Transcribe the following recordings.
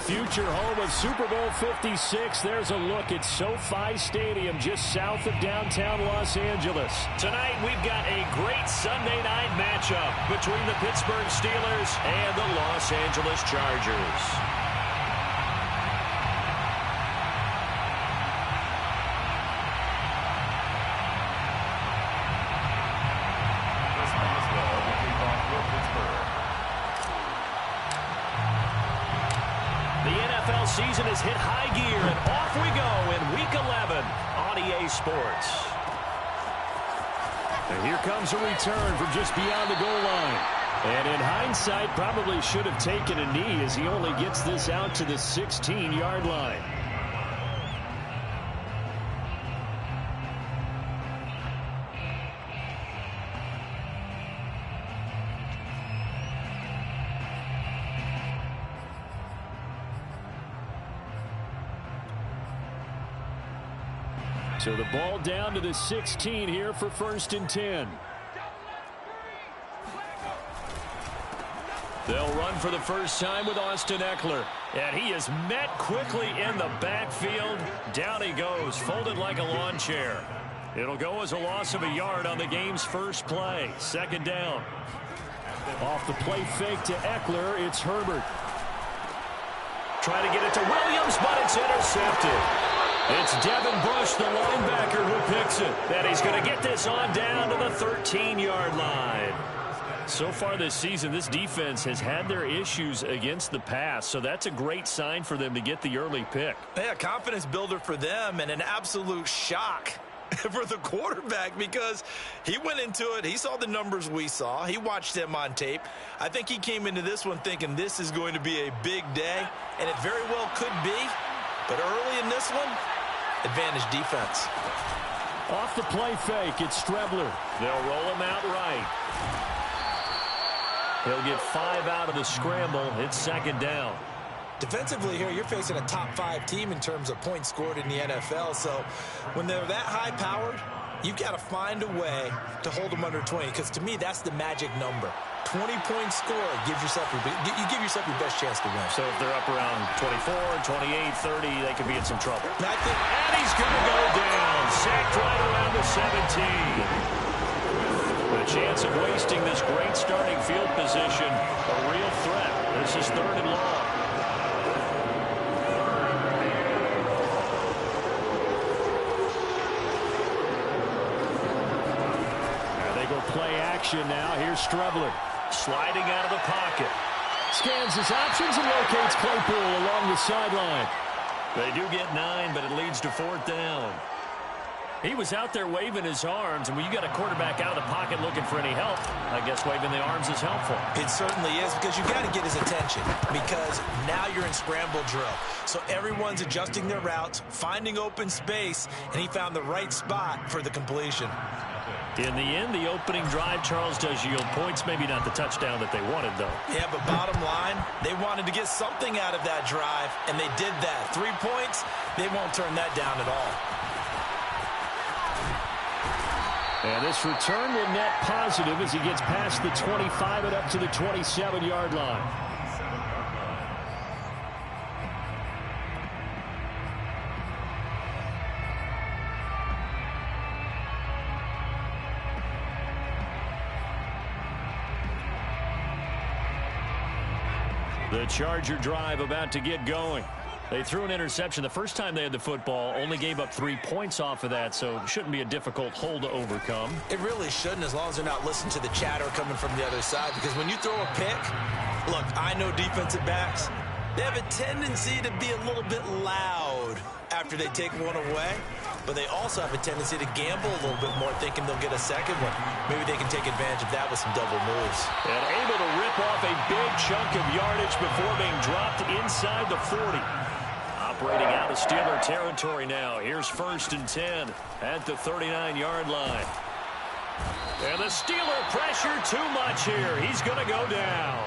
future home of Super Bowl 56. There's a look at SoFi Stadium just south of downtown Los Angeles. Tonight, we've got a great Sunday night matchup between the Pittsburgh Steelers and the Los Angeles Chargers. Season has hit high gear, and off we go in Week 11 on EA Sports. And here comes a return from just beyond the goal line. And in hindsight, probably should have taken a knee as he only gets this out to the 16-yard line. So the ball down to the 16 here for 1st and 10. They'll run for the first time with Austin Eckler. And he is met quickly in the backfield. Down he goes, folded like a lawn chair. It'll go as a loss of a yard on the game's first play. 2nd down. Off the play fake to Eckler, it's Herbert. Trying to get it to Williams, but it's intercepted. It's Devin Bush, the linebacker, who picks it. And he's going to get this on down to the 13-yard line. So far this season, this defense has had their issues against the pass, so that's a great sign for them to get the early pick. Yeah, confidence builder for them and an absolute shock for the quarterback because he went into it. He saw the numbers we saw. He watched them on tape. I think he came into this one thinking this is going to be a big day, and it very well could be. But early in this one, advantage defense. Off the play fake, it's Strebler. They'll roll him out right. He'll get 5 out of the scramble. It's 2nd down. Defensively here, you're facing a top 5 team in terms of points scored in the NFL. So when they're that high-powered, you've got to find a way to hold them under 20. Because to me, that's the magic number. 20-point score gives yourself you give yourself your best chance to win. So if they're up around 24, 28, 30, they could be in some trouble. And he's going to go down. Sacked right around the 17. The chance of wasting this great starting field position, a real threat. This is 3rd and long. There they go play action now. Here's Strebler. Sliding out of the pocket. Scans his options and locates Claypool along the sideline. They do get 9, but it leads to 4th down. He was out there waving his arms, and when you got a quarterback out of the pocket looking for any help, I guess waving the arms is helpful. It certainly is, because you got to get his attention, because now you're in scramble drill. So everyone's adjusting their routes, finding open space, and he found the right spot for the completion. In the end, the opening drive, Charles, does yield points. Maybe not the touchdown that they wanted, though. Yeah, but bottom line, they wanted to get something out of that drive, and they did that. 3 points, they won't turn that down at all. And this return will net positive as he gets past the 25 and up to the 27-yard line. The Charger drive about to get going. They threw an interception the first time they had the football, only gave up 3 points off of that, so it shouldn't be a difficult hole to overcome. It really shouldn't, as long as they're not listening to the chatter coming from the other side, because when you throw a pick, look, I know defensive backs, they have a tendency to be a little bit loud after they take one away, but they also have a tendency to gamble a little bit more, thinking they'll get a second one. Maybe they can take advantage of that with some double moves. And able to rip off a big chunk of yardage before being dropped inside the 40. Operating out of Steeler territory now. Here's 1st and 10 at the 39-yard line. And the Steeler pressure too much here. He's going to go down.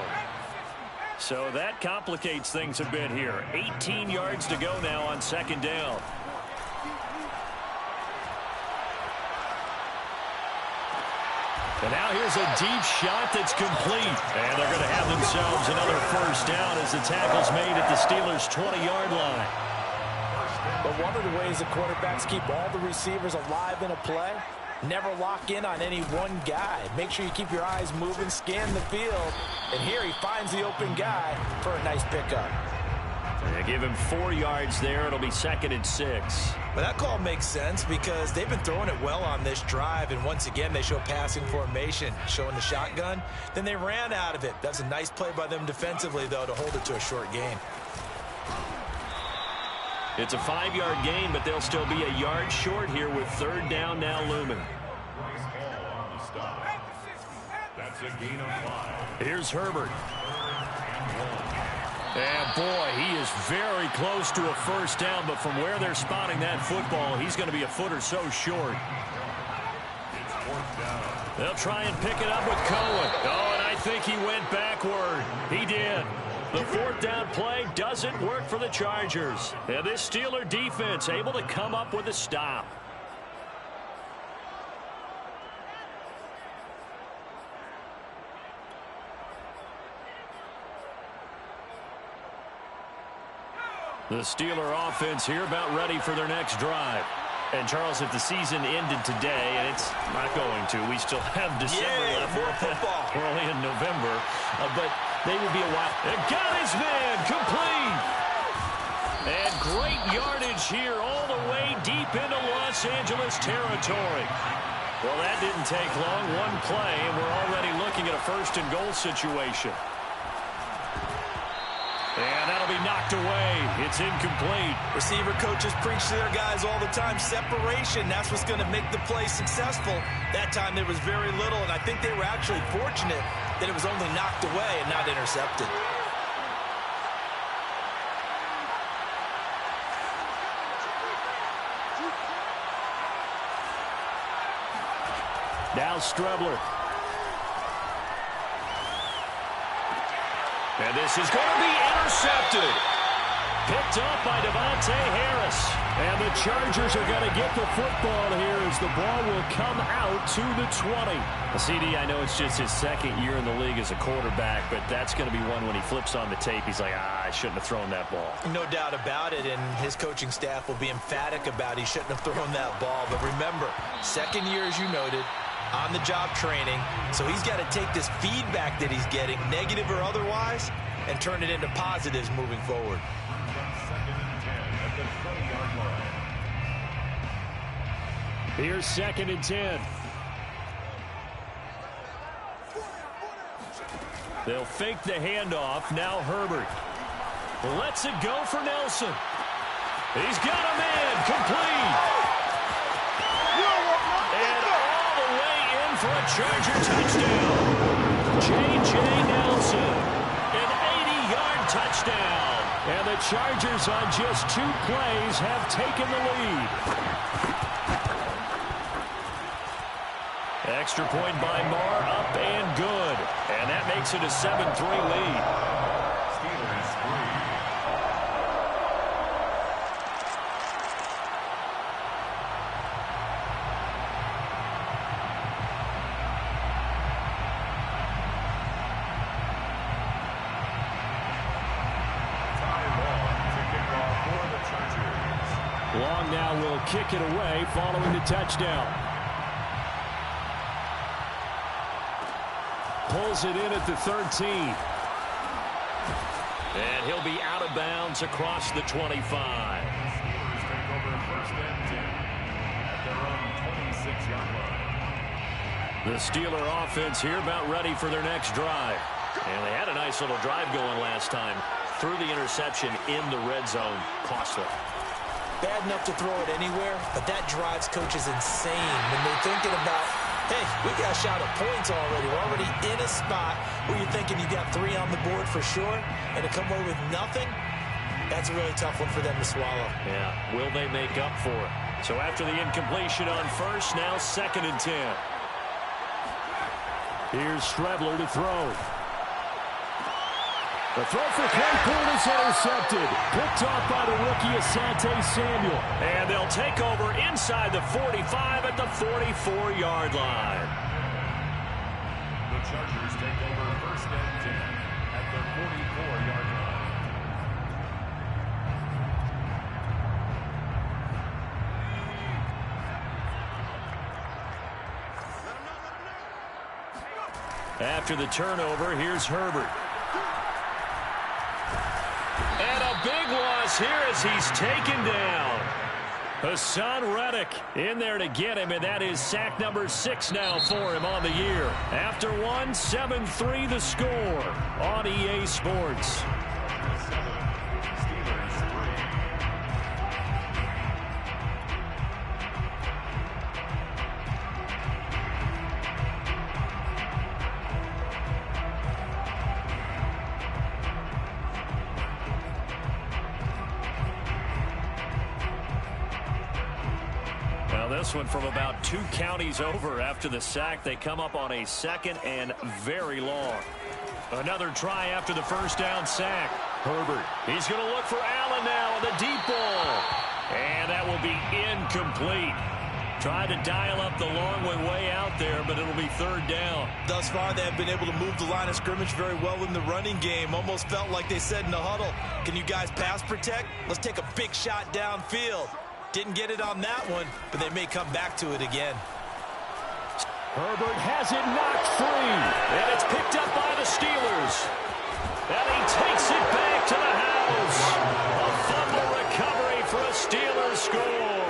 So that complicates things a bit here. 18 yards to go now on 2nd down. And now here's a deep shot that's complete. And they're going to have themselves another first down as the tackle's made at the Steelers' 20-yard line. But one of the ways the quarterbacks keep all the receivers alive in a play, never lock in on any one guy. Make sure you keep your eyes moving, scan the field. And here he finds the open guy for a nice pickup. They give him 4 yards there. It'll be 2nd and 6. But that call makes sense because they've been throwing it well on this drive. And once again, they show passing formation, showing the shotgun. Then they ran out of it. That's a nice play by them defensively, though, to hold it to a short gain. It's a 5-yard gain, but they'll still be a yard short here with 3rd down now looming. That's a gain of 5. Here's Herbert. And boy, he is very close to a first down, but from where they're spotting that football, he's going to be a foot or so short. It's 4th down. They'll try and pick it up with Cohen. Oh, and I think he went backward. He did. The 4th down play doesn't work for the Chargers. And this Steeler defense able to come up with a stop. The Steeler offense here about ready for their next drive. And, Charles, if the season ended today, and it's not going to, we still have December left. More football. We're only in November. But they would be a while. And got his man complete. And great yardage here all the way deep into Los Angeles territory. Well, that didn't take long. One play, and we're already looking at a 1st and goal situation. And that'll be knocked away. It's incomplete. Receiver coaches preach to their guys all the time. Separation, that's what's going to make the play successful. That time there was very little, and I think they were actually fortunate that it was only knocked away and not intercepted. Now Strebler. And this is going to be intercepted. Picked up by Devontae Harris. And the Chargers are going to get the football here as the ball will come out to the 20. CD, I know it's just his 2nd year in the league as a quarterback, but that's going to be one when he flips on the tape. He's like, I shouldn't have thrown that ball. No doubt about it, and his coaching staff will be emphatic about he shouldn't have thrown that ball. But remember, 2nd year, as you noted, on-the-job training. So he's got to take this feedback that he's getting, negative or otherwise, and turn it into positives moving forward. 2nd and 10 at the 20-yard line. Here's 2nd and 10. They'll fake the handoff. Now Herbert lets it go for Nelson. He's got a man complete. For a Charger touchdown. J.J. Nelson, an 80-yard touchdown. And the Chargers on just 2 plays have taken the lead. Extra point by Marr, up and good. And that makes it a 7-3 lead. Long now will kick it away following the touchdown. Pulls it in at the 13. And he'll be out of bounds across the 25. Steelers take over 1st and 10 at their own 26-yard line. The Steeler offense here about ready for their next drive. And they had a nice little drive going last time. Threw the interception in the red zone. Costly. Bad enough to throw it anywhere, but that drives coaches insane when they're thinking about, hey, we got a shot at points already. We're already in a spot where you're thinking you got 3 on the board for sure, and to come away with nothing, that's a really tough one for them to swallow. Yeah, will they make up for it? So after the incompletion on 1st, now 2nd and 10. Here's Strebler to throw. The throw for Claypool is intercepted. Picked off by the rookie Asante Samuel. And they'll take over inside the 45 at the 44-yard line. Chargers take over 1st and 10 at the 44-yard line. After the turnover, here's Herbert. And a big loss here as he's taken down. Hassan Reddick in there to get him, and that is sack number 6 now for him on the year. After one, 7-3 the score on EA Sports. This one from about 2 counties over after the sack. They come up on a 2nd and very long. Another try after the first down sack. Herbert. He's going to look for Allen now on the deep ball. And that will be incomplete. Tried to dial up the long way out there, but it'll be 3rd down. Thus far, they have been able to move the line of scrimmage very well in the running game. Almost felt like they said in the huddle, can you guys pass protect? Let's take a big shot downfield. Didn't get it on that one, but they may come back to it again. Herbert has it knocked free, and it's picked up by the Steelers. And he takes it back to the house. A fumble recovery for a Steelers score.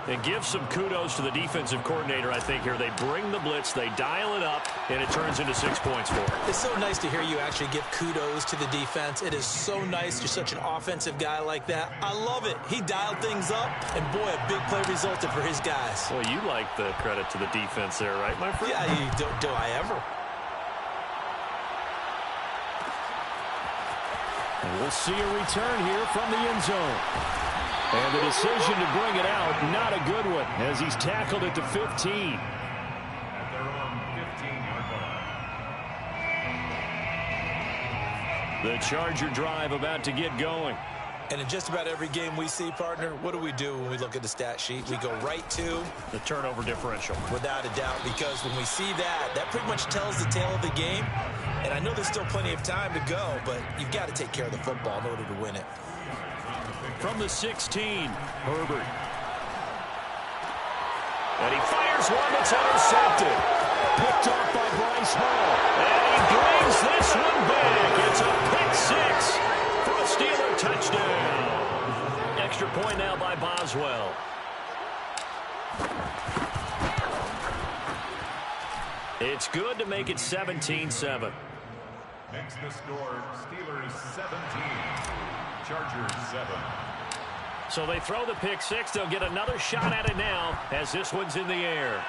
And give some kudos to the defensive coordinator, I think, here. They bring the blitz, they dial it up, and it turns into 6 points for them. It's so nice to hear you actually give kudos to the defense. It is so nice. You're such an offensive guy like that. I love it. He dialed things up, and boy, a big play resulted for his guys. Well, you like the credit to the defense there, right, my friend? Yeah, do I ever? And we'll see a return here from the end zone. And the decision to bring it out, not a good one, as he's tackled at the 15. At their own 15-yard line. The Charger drive about to get going. And in just about every game we see, partner, what do we do when we look at the stat sheet? We go right to the turnover differential. Without a doubt, because when we see that, that pretty much tells the tale of the game. And I know there's still plenty of time to go, but you've got to take care of the football in order to win it. From the 16, Herbert. And he fires one that's intercepted. Picked off by Bryce Hall. And he brings this one back. It's a pick 6 for a Steeler touchdown. Extra point now by Boswell. It's good to make it 17-7. Makes the score Steelers 17, Chargers 7. So they throw the pick 6. They'll get another shot at it now as this one's in the air.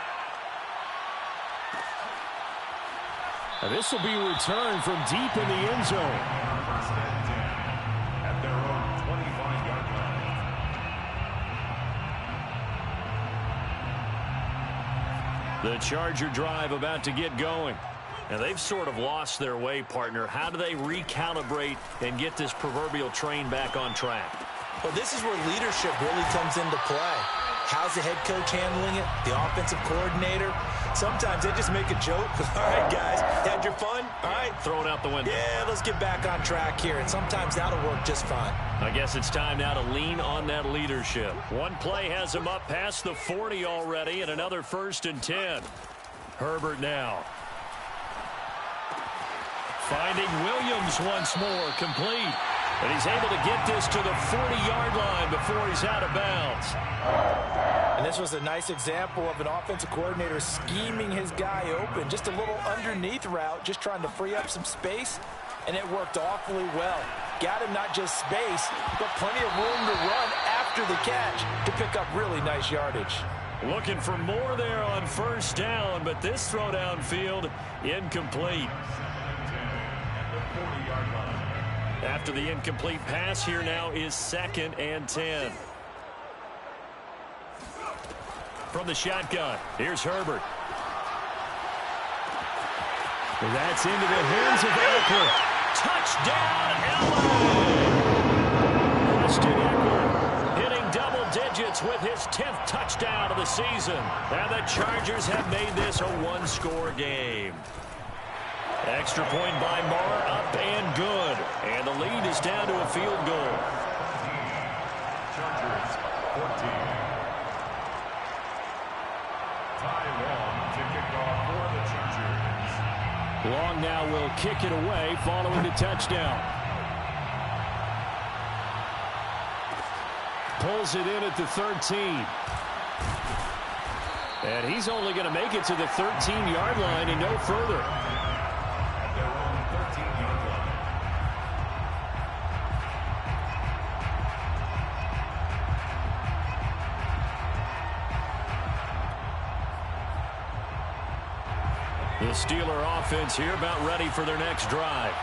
And this will be returned from deep in the end zone. First and 10 at their own 25-yard line. The Charger drive about to get going. And they've sort of lost their way, partner. How do they recalibrate and get this proverbial train back on track? Well, this is where leadership really comes into play. How's the head coach handling it? The offensive coordinator? Sometimes they just make a joke. All right, guys, had your fun? All right. Throw it out the window. Yeah, let's get back on track here. And sometimes that'll work just fine. I guess it's time now to lean on that leadership. One play has him up past the 40 already, and another 1st and 10. Herbert now. Finding Williams once more, complete. And he's able to get this to the 40-yard line before he's out of bounds. And this was a nice example of an offensive coordinator scheming his guy open. Just a little underneath route, just trying to free up some space, and it worked awfully well. Got him not just space, but plenty of room to run after the catch to pick up really nice yardage. Looking for more there on 1st down, but this throw downfield incomplete. After the incomplete pass, here now is 2nd and 10. From the shotgun, here's Herbert. That's into the hands of Eckler. Touchdown, Allen! Austin Eckler hitting double digits with his 10th touchdown of the season. And the Chargers have made this a one-score game. Extra point by Marr, up and good. And the lead is down to a field goal. Chargers 14. Ty Long to kick off for the Chargers. Long now will kick it away following the touchdown. Pulls it in at the 13. And he's only going to make it to the 13-yard line and no further. At their own 13-yard line. The Steeler offense here about ready for their next drive.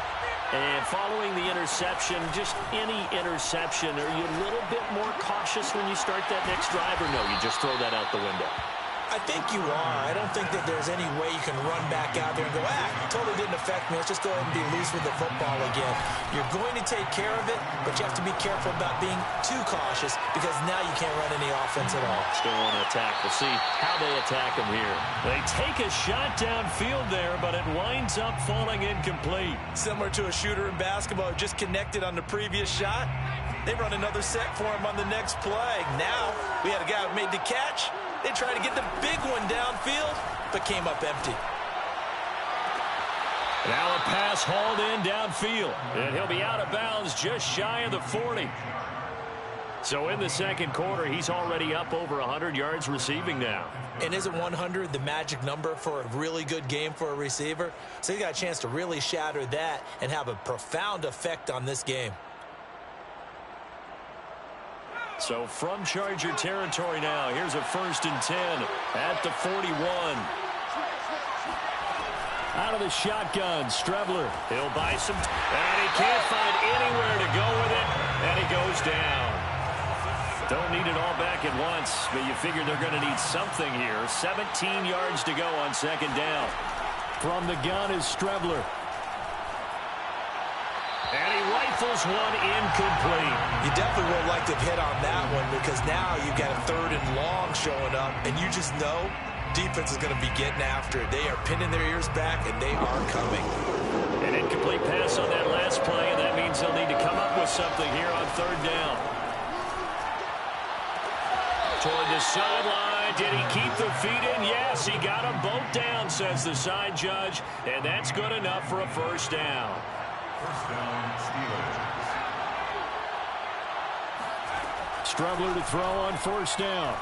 And following the interception, just any interception, are you a little bit more cautious when you start that next drive, or no, you just throw that out the window? I think you are. I don't think that there's any way you can run back out there and go, totally didn't affect me. Let's just go ahead and be loose with the football again. You're going to take care of it, but you have to be careful about being too cautious because now you can't run any offense at all. Still want to attack. We'll see how they attack them here. They take a shot downfield there, but it winds up falling incomplete. Similar to a shooter in basketball who just connected on the previous shot. They run another set for him on the next play. Now we had a guy who made the catch. They tried to get the big one downfield, but came up empty. Now a pass hauled in downfield, and he'll be out of bounds just shy of the 40. So in the second quarter, he's already up over 100 yards receiving now. And isn't 100 the magic number for a really good game for a receiver? So he got a chance to really shatter that and have a profound effect on this game. So from Charger territory now, here's a 1st and 10 at the 41. Out of the shotgun, Strebler. He'll buy some, and he can't find anywhere to go with it, and he goes down. Don't need it all back at once, but you figure they're going to need something here. 17 yards to go on 2nd down. From the gun is Strebler. And he rifles one incomplete. You definitely would like to hit on that one because now you've got a 3rd and long showing up, and you just know defense is going to be getting after it. They are pinning their ears back, and they are coming. An incomplete pass on that last play, and that means they'll need to come up with something here on 3rd down. Toward the sideline. Did he keep the feet in? Yes, he got them both down, says the side judge, and that's good enough for a 1st down. 1st down, Steelers. Strebler to throw on 1st down.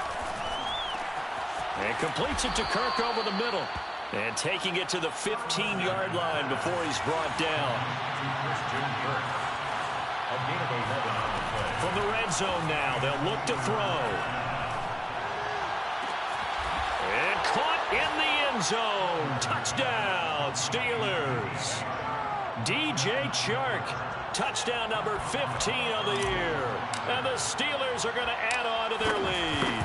And completes it to Kirk over the middle. And taking it to the 15-yard line before he's brought down. Christian Kirk. A gain of 11 on the play. From the red zone now, they'll look to throw. And caught in the end zone. Touchdown, Steelers. DJ Chark, touchdown number 15 of the year. And the Steelers are going to add on to their lead.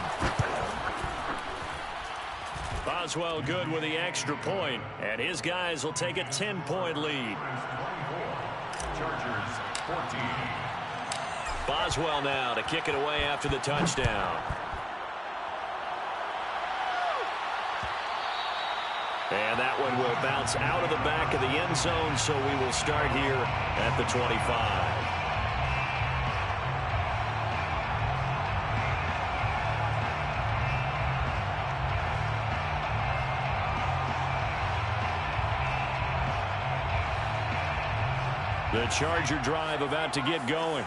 Boswell good with the extra point, and his guys will take a 10-point lead. 24. Chargers 14. Boswell now to kick it away after the touchdown. And that one will bounce out of the back of the end zone, so we will start here at the 25. The Charger drive about to get going.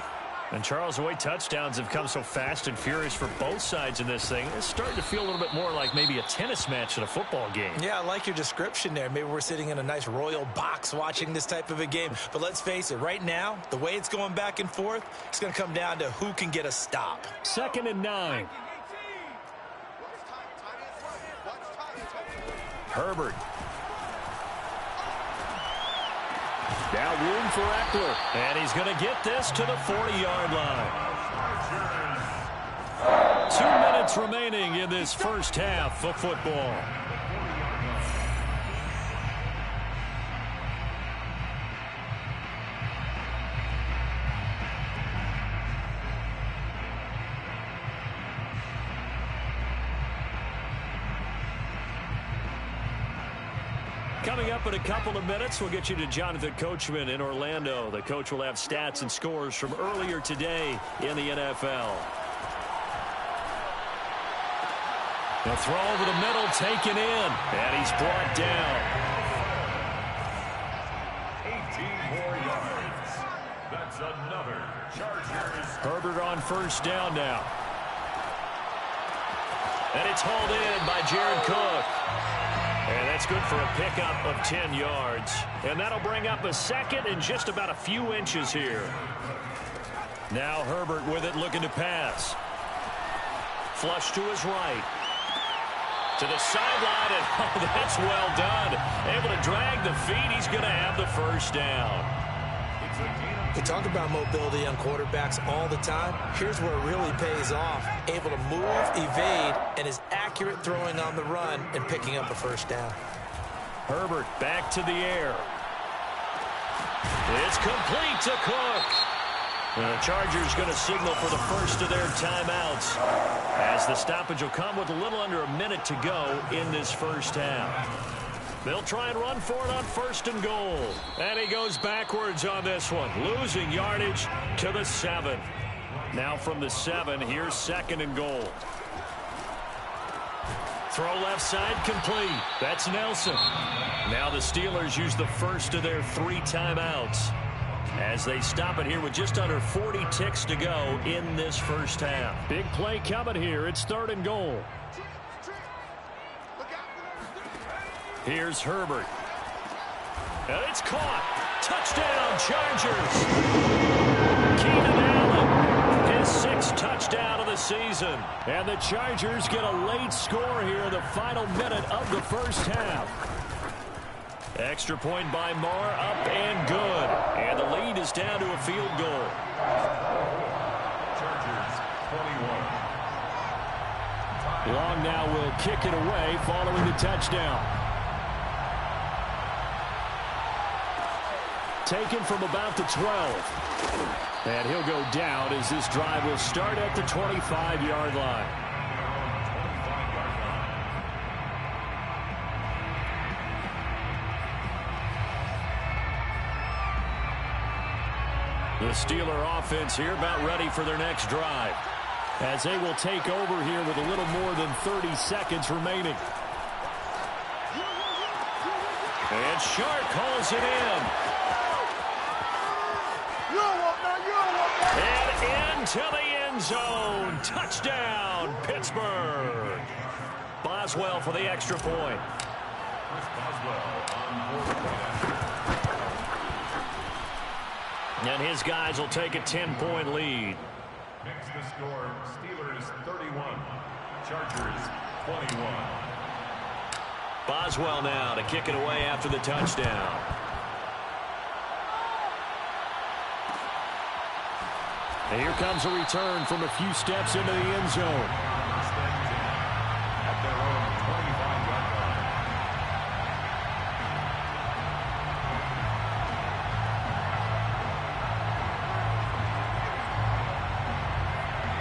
And Charles, the way touchdowns have come so fast and furious for both sides in this thing, it's starting to feel a little bit more like maybe a tennis match in a football game. Yeah, I like your description there. Maybe we're sitting in a nice royal box watching this type of a game. But let's face it, right now, the way it's going back and forth, it's going to come down to who can get a stop. 2nd and 9. Herbert. Now room for Eckler. And he's going to get this to the 40-yard line. 2 minutes remaining in this first half of football. Coming up in a couple of minutes, we'll get you to Jonathan Coachman in Orlando. The coach will have stats and scores from earlier today in the NFL. The throw over the middle, taken in, and he's brought down. 18 more yards. That's another Chargers. Herbert on first down now. And it's hauled in by Jared Cook. And that's good for a pickup of 10 yards. And that'll bring up a second and just about a few inches here. Now Herbert with it, looking to pass. Flush to his right. To the sideline, and oh, that's well done. Able to drag the feet. He's going to have the first down. We talk about mobility on quarterbacks all the time. Here's where it really pays off. Able to move, evade, and is accurate throwing on the run and picking up a first down. Herbert back to the air. It's complete to Cook. The Chargers going to signal for the first of their timeouts, as the stoppage will come with a little under a minute to go in this first half. They'll try and run for it on first and goal. And he goes backwards on this one, losing yardage to the 7. Now from the 7, here's second and goal. Throw left side, complete. That's Nelson. Now the Steelers use the first of their 3 timeouts, as they stop it here with just under 40 ticks to go in this first half. Big play coming here. It's third and goal. Here's Herbert. And it's caught. Touchdown, Chargers. Keenan Allen, his 6th touchdown of the season. And the Chargers get a late score here in the final minute of the first half. Extra point by Moore, up and good. And the lead is down to a field goal. Chargers 21. Long now will kick it away following the touchdown. Taken from about the 12. And he'll go down as this drive will start at the 25-yard line. The Steeler offense here about ready for their next drive, as they will take over here with a little more than 30 seconds remaining. And Shark calls it in. And into the end zone. Touchdown, Pittsburgh. Boswell for the extra point. And his guys will take a 10-point lead. Next the score, Steelers 31, Chargers 21. Boswell now to kick it away after the touchdown. And here comes a return from a few steps into the end zone. At their own 25-yard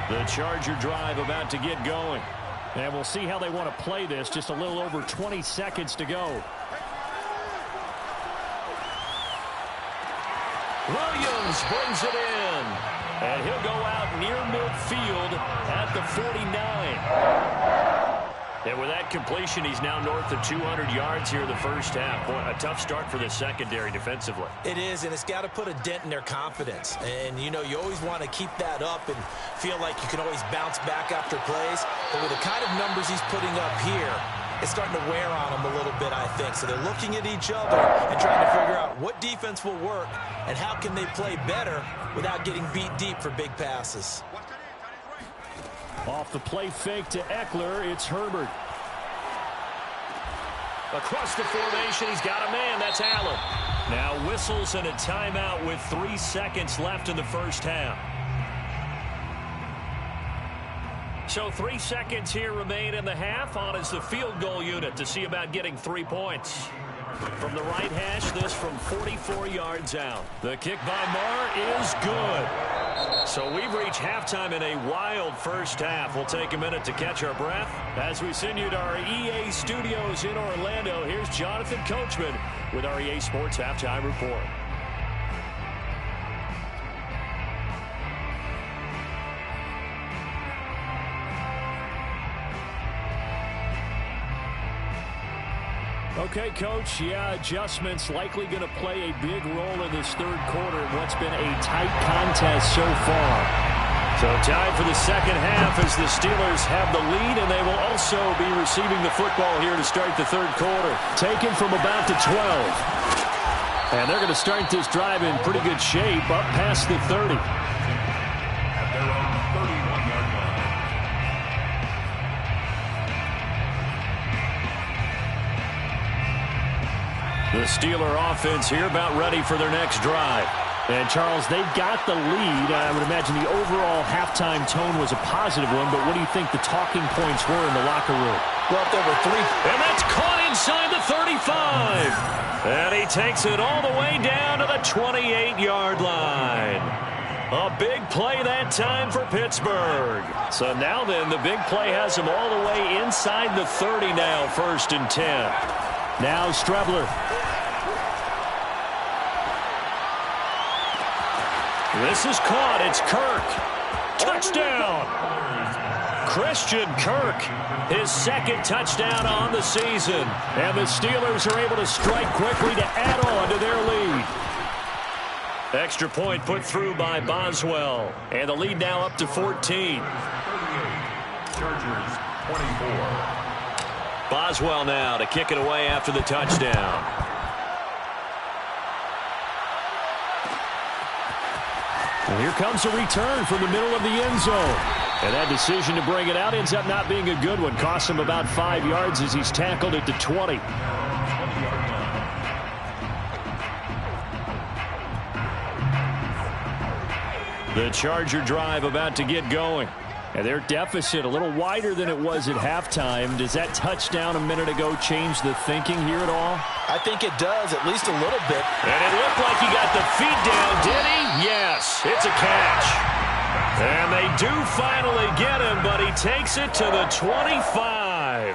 line. The Charger drive about to get going. And we'll see how they want to play this. Just a little over 20 seconds to go. Williams brings it in. And he'll go out near midfield at the 49. And with that completion, he's now north of 200 yards here in the first half. Boy, a tough start for the secondary defensively. It is, and it's got to put a dent in their confidence. And, you know, you always want to keep that up and feel like you can always bounce back after plays. But with the kind of numbers he's putting up here, it's starting to wear on them a little bit, I think. So they're looking at each other and trying to figure out what defense will work and how can they play better without getting beat deep for big passes. Off the play fake to Eckler, it's Herbert. Across the formation, he's got a man. That's Allen. Now whistles and a timeout with 3 seconds left in the first half. So 3 seconds here remain in the half. On is the field goal unit to see about getting 3 points. From the right hash, this from 44 yards out. The kick by Marr is good. So we've reached halftime in a wild first half. We'll take a minute to catch our breath as we send you to our EA studios in Orlando. Here's Jonathan Coachman with our EA Sports Halftime Report. Okay, Coach, adjustments likely going to play a big role in this third quarter in what's been a tight contest so far. So time for the second half as the Steelers have the lead, and they will also be receiving the football here to start the third quarter. Taken from about the 12. And they're going to start this drive in pretty good shape up past the 30. At their own 31-yard line. The Steeler offense here about ready for their next drive. And, Charles, they've got the lead. I would imagine the overall halftime tone was a positive one, but what do you think the talking points were in the locker room? Well, there were 3. And that's caught inside the 35. And he takes it all the way down to the 28-yard line. A big play that time for Pittsburgh. So now then, the big play has him all the way inside the 30 now, 1st and 10. Now Strebler. This is caught. It's Kirk. Touchdown. Christian Kirk, his second touchdown on the season. And the Steelers are able to strike quickly to add on to their lead. Extra point put through by Boswell. And the lead now up to 14. 38. Chargers 24. Boswell now to kick it away after the touchdown. And here comes a return from the middle of the end zone. And that decision to bring it out ends up not being a good one. Cost him about 5 yards as he's tackled at the 20. The Charger drive about to get going. And their deficit a little wider than it was at halftime. Does that touchdown a minute ago change the thinking here at all? I think it does, at least a little bit. And it looked like he got the feet down, did he? Yes, it's a catch. And they do finally get him, but he takes it to the 25.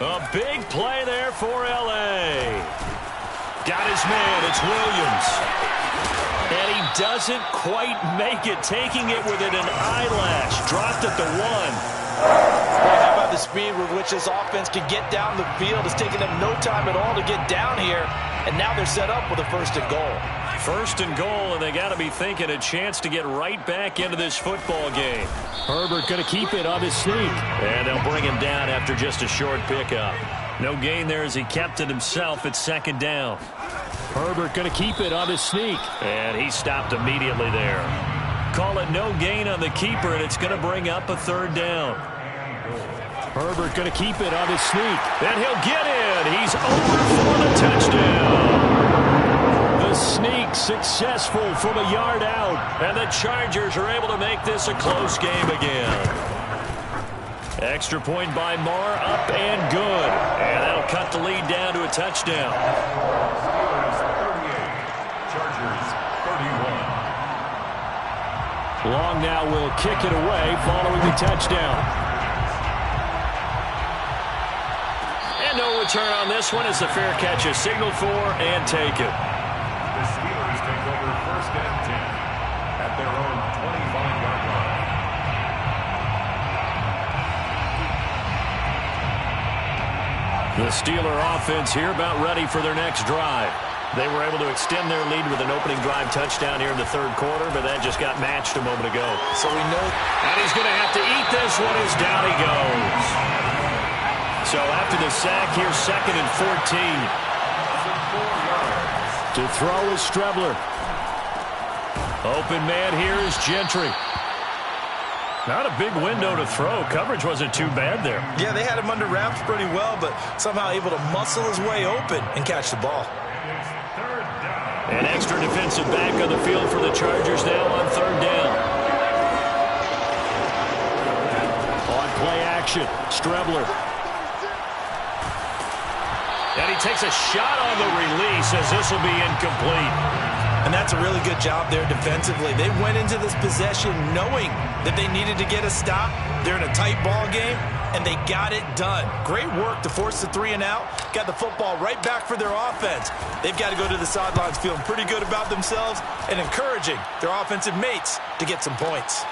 A big play there for L.A. Got his man, it's Williams. And he doesn't quite make it, taking it within an eyelash. Dropped at the 1. Boy, how about the speed with which this offense can get down the field? It's taken them no time at all to get down here. And now they're set up with a 1st and goal. 1st and goal, and they got to be thinking a chance to get right back into this football game. Herbert going to keep it on his sneak. And they'll bring him down after just a short pickup. No gain there as he kept it himself at 2nd down. Herbert going to keep it on his sneak. And he stopped immediately there. Call it no gain on the keeper, and it's going to bring up a 3rd down. Herbert going to keep it on his sneak. And he'll get in. He's over for the touchdown. The sneak successful from a yard out. And the Chargers are able to make this a close game again. Extra point by Marr, up and good. And that'll cut the lead down to a touchdown. Steelers 38. Chargers 31. Long now will kick it away following the touchdown. And no return on this one as the fair catch is signaled for and taken. The Steelers take over 1st and 10 at their own 25-yard line. The Steeler offense here about ready for their next drive. They were able to extend their lead with an opening drive touchdown here in the 3rd quarter, but that just got matched a moment ago. So we know. And he's going to have to eat this one as down he goes. So after the sack, here's 2nd and 14. 4 yards. To throw is Strebler. Open man here is Gentry. Not a big window to throw. Coverage wasn't too bad there. Yeah, they had him under wraps pretty well, but somehow able to muscle his way open and catch the ball. An extra defensive back on the field for the Chargers now on 3rd down. On play action, Strebler. And he takes a shot on the release as this will be incomplete. And that's a really good job there defensively. They went into this possession knowing that they needed to get a stop. They're in a tight ball game, and they got it done. Great work to force the 3 and out. Got the football right back for their offense. They've got to go to the sidelines feeling pretty good about themselves and encouraging their offensive mates to get some points.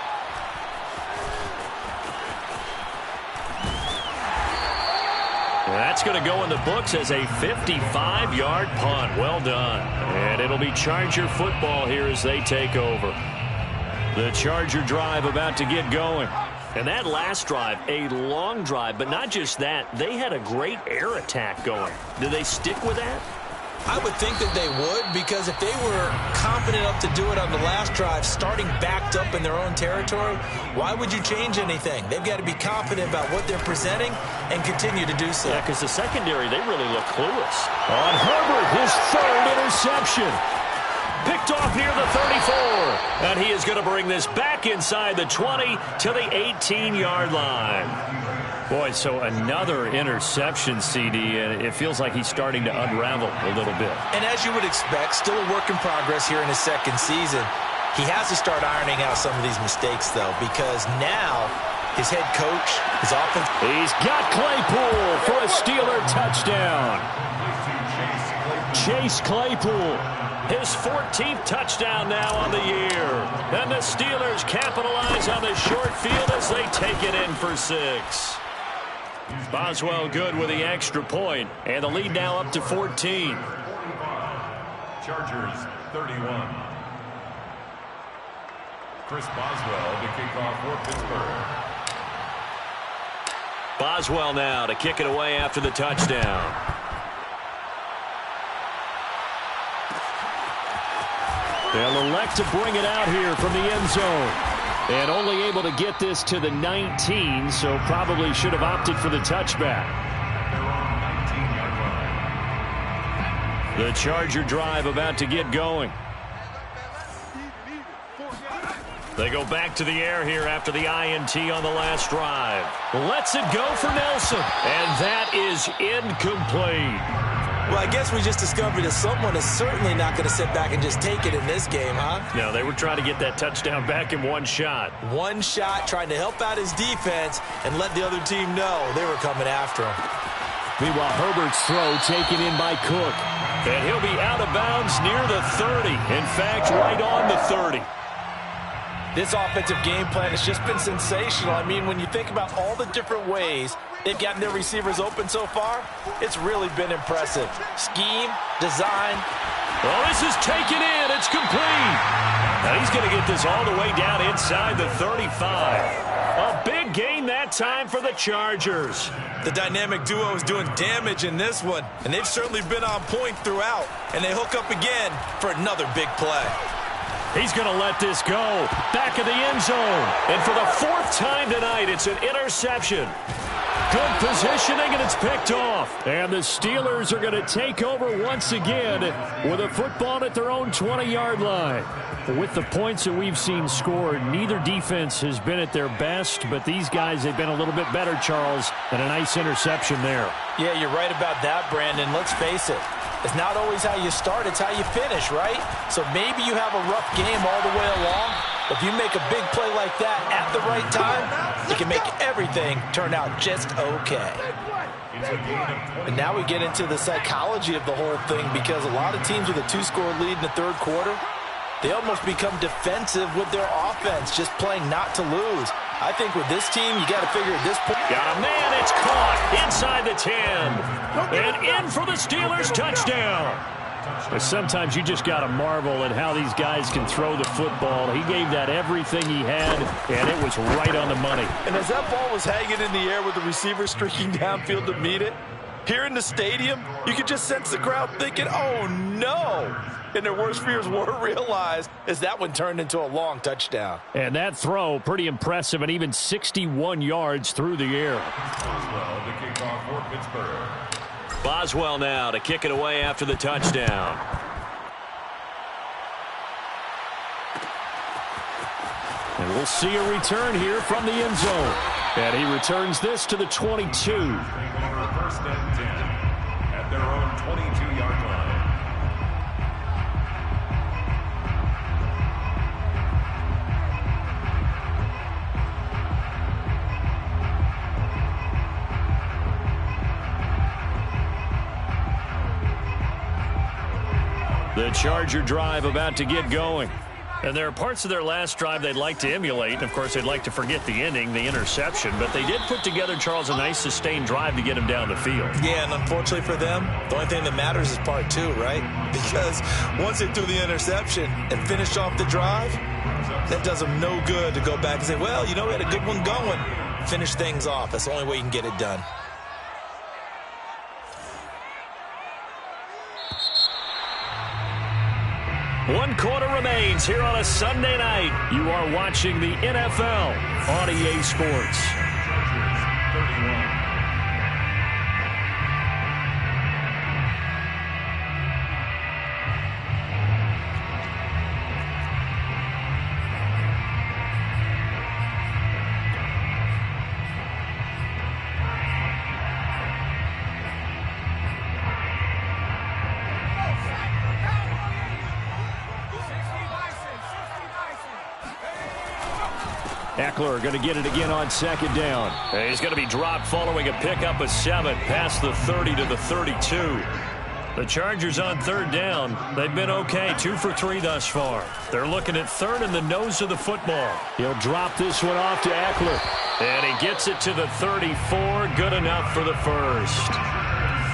That's going to go in the books as a 55-yard punt. Well done. And it'll be Charger football here as they take over. The Charger drive about to get going. And that last drive, a long drive, but not just that. They had a great air attack going. Do they stick with that? I would think that they would, because if they were confident enough to do it on the last drive, starting backed up in their own territory, why would you change anything? They've got to be confident about what they're presenting and continue to do so. Yeah, because the secondary, they really look clueless. On Herbert, his 3rd interception. Picked off near the 34. And he is going to bring this back inside the 20 to the 18-yard line. Boy, so another interception, CD, and it feels like he's starting to unravel a little bit. And as you would expect, still a work in progress here in his 2nd season. He has to start ironing out some of these mistakes, though, because now his head coach, his offense... He's got Claypool for a Steeler touchdown. Chase Claypool, his 14th touchdown now on the year. And the Steelers capitalize on the short field as they take it in for 6. Boswell good with the extra point, and the lead now up to 14. Chargers 31. Chris Boswell to kick off for Pittsburgh. Boswell now to kick it away after the touchdown. They'll elect to bring it out here from the end zone. And only able to get this to the 19, so probably should have opted for the touchback. The Charger drive about to get going. They go back to the air here after the INT on the last drive. Lets it go for Nelson, and that is incomplete. Well, I guess we just discovered that someone is certainly not going to sit back and just take it in this game, huh? No, they were trying to get that touchdown back in one shot. One shot, trying to help out his defense and let the other team know they were coming after him. Meanwhile, Herbert's throw taken in by Cook. And he'll be out of bounds near the 30. In fact, right on the 30. This offensive game plan has just been sensational. I mean, when you think about all the different ways they've gotten their receivers open so far, it's really been impressive. Scheme, design. Well, this is taken in. It's complete. Now he's going to get this all the way down inside the 35. A big gain that time for the Chargers. The dynamic duo is doing damage in this one, and they've certainly been on point throughout. And they hook up again for another big play. He's going to let this go. Back of the end zone. And for the 4th time tonight, it's an interception. Good positioning, and it's picked off. And the Steelers are going to take over once again with a football at their own 20-yard line. With the points that we've seen scored, neither defense has been at their best, but these guys have been a little bit better, Charles, and a nice interception there. Yeah, you're right about that, Brandon. Let's face it. It's not always how you start, it's how you finish, right? So maybe you have a rough game all the way along, but if you make a big play like that at the right time, it can make everything turn out just okay. And now we get into the psychology of the whole thing, because a lot of teams with a 2-score lead in the 3rd quarter, they almost become defensive with their offense, just playing not to lose. I think with this team, you got to figure at this point. Got a man, it's caught inside the 10. And in for the Steelers touchdown. But sometimes you just got to marvel at how these guys can throw the football. He gave that everything he had, and it was right on the money. And as that ball was hanging in the air with the receiver streaking downfield to meet it, here in the stadium, you could just sense the crowd thinking, oh, no. And their worst fears were realized as that one turned into a long touchdown. And that throw, pretty impressive, and even 61 yards through the air. Boswell to kick off for Pittsburgh. Boswell now to kick it away after the touchdown. And we'll see a return here from the end zone. And he returns this to the 22. First and 10 at their own 22-yard line. The Charger drive about to get going. And there are parts of their last drive they'd like to emulate. Of course, they'd like to forget the ending, the interception. But they did put together, Charles, a nice sustained drive to get him down the field. Yeah, and unfortunately for them, the only thing that matters is part two, right? Because once they threw the interception and finished off the drive, that does them no good to go back and say, well, you know, we had a good one going. Finish things off. That's the only way you can get it done. One quarter remains here on a Sunday night. You are watching the NFL on EA Sports. Chargers, 31. Eckler going to get it again on second down. He's going to be dropped following a pickup of 7 past the 30 to the 32. The Chargers on third down. They've been okay, 2 for 3 thus far. They're looking at third in the nose of the football. He'll drop this one off to Eckler. And he gets it to the 34. Good enough for the first.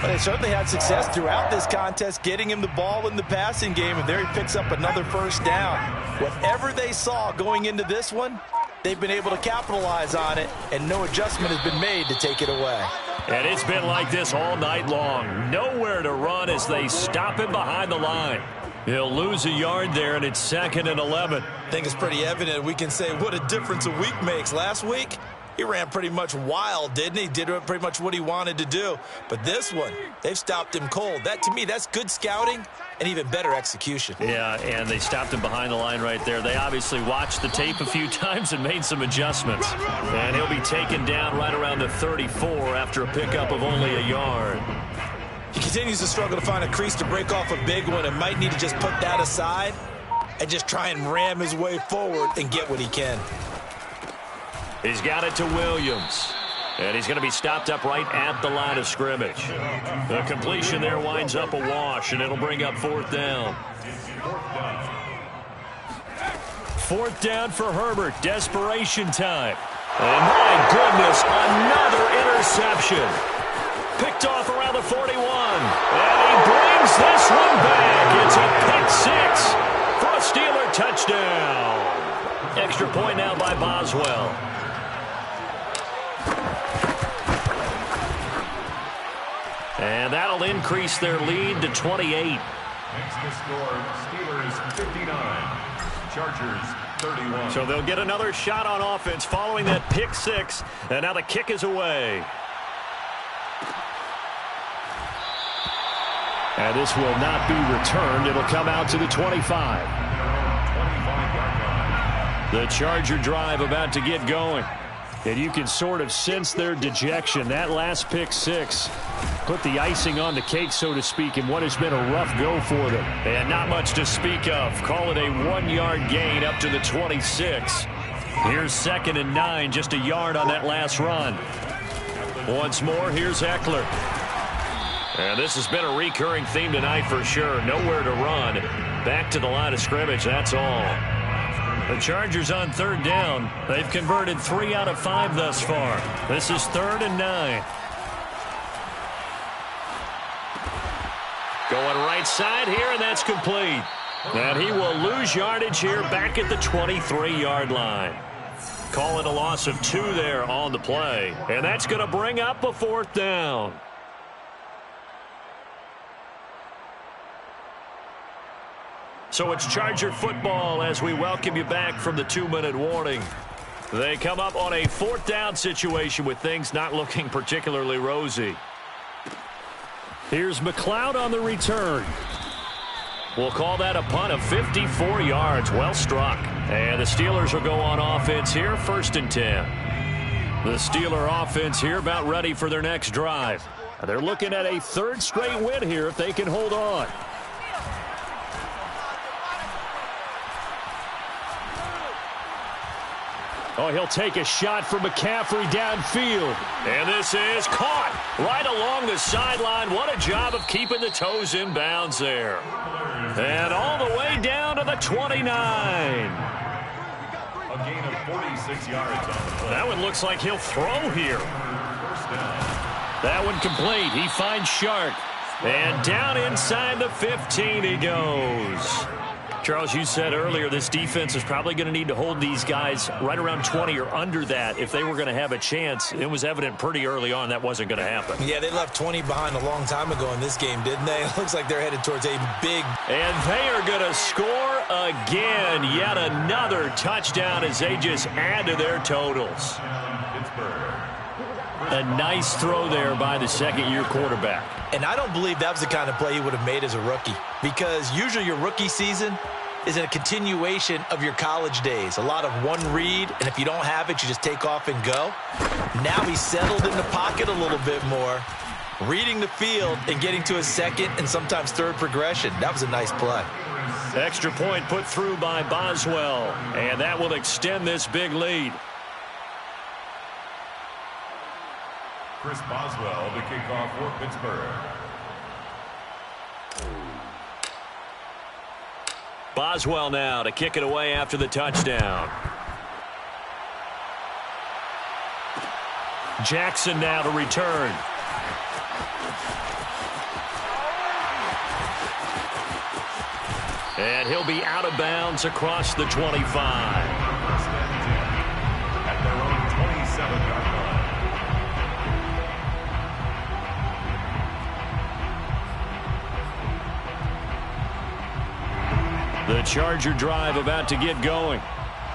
Well, they certainly had success throughout this contest getting him the ball in the passing game, and there he picks up another first down. Whatever they saw going into this one, they've been able to capitalize on it, and no adjustment has been made to take it away. And it's been like this all night long. Nowhere to run as they stop him behind the line. He'll lose a yard there, and it's 2nd and 11. I think it's pretty evident. We can say what a difference a week makes. Last week, he ran pretty much wild, didn't he? Did pretty much what he wanted to do. But this one, they've stopped him cold. That, to me, that's good scouting and even better execution. Yeah, and they stopped him behind the line right there. They obviously watched the tape a few times and made some adjustments. And he'll be taken down right around the 34 after a pickup of only a yard. He continues to struggle to find a crease to break off a big one and might need to just put that aside and just try and ram his way forward and get what he can. He's got it to Williams. And he's going to be stopped up right at the line of scrimmage. The completion there winds up a wash, and it'll bring up 4th down. 4th down for Herbert. Desperation time. And my goodness, another interception. Picked off around the 41. And he brings this one back. It's a pick 6 for a Steeler touchdown. Extra point now by Boswell. And that'll increase their lead to 28. Makes the score Steelers 59, Chargers 31. So they'll get another shot on offense following that pick 6. And now the kick is away. And this will not be returned. It'll come out to the 25. The Charger drive about to get going. And you can sort of sense their dejection. That last pick 6 put the icing on the cake, so to speak, in what has been a rough go for them. And not much to speak of. Call it a 1-yard gain up to the 26. Here's 2nd and 9, just a yard on that last run. Once more, here's Eckler. And this has been a recurring theme tonight for sure. Nowhere to run. Back to the line of scrimmage, that's all. The Chargers on third down. They've converted 3 out of 5 thus far. This is 3rd and 9. Going right side here, and that's complete. And he will lose yardage here back at the 23-yard line. Call it a loss of 2 there on the play. And that's going to bring up a 4th down. So it's Charger football as we welcome you back from the 2-minute warning. They come up on a 4th down situation with things not looking particularly rosy. Here's McLeod on the return. We'll call that a punt of 54 yards. Well struck. And the Steelers will go on offense here, 1st and 10. The Steeler offense here about ready for their next drive. They're looking at a 3rd straight win here if they can hold on. Oh, he'll take a shot from McCaffrey downfield. And this is caught right along the sideline. What a job of keeping the toes in bounds there. And all the way down to the 29. A gain of 46 yards on the play. That one looks like he'll throw here. That one complete. He finds Shark. And down inside the 15 he goes. Charles, you said earlier this defense is probably going to need to hold these guys right around 20 or under that if they were going to have a chance. It was evident pretty early on that wasn't going to happen. Yeah, they left 20 behind a long time ago in this game, didn't they? It looks like they're headed towards a big... And they are going to score again. Yet another touchdown as they just add to their totals. A nice throw there by the second-year quarterback. And I don't believe that was the kind of play he would have made as a rookie, because usually your rookie season is a continuation of your college days. A lot of one read, and if you don't have it, you just take off and go. Now he's settled in the pocket a little bit more, reading the field and getting to his second and sometimes third progression. That was a nice play. Extra point put through by Boswell, and that will extend this big lead. Chris Boswell to kick off for Pittsburgh. Boswell now to kick it away after the touchdown. Jackson now to return. And he'll be out of bounds across the 25. At their own 27-yard line. The Charger drive about to get going.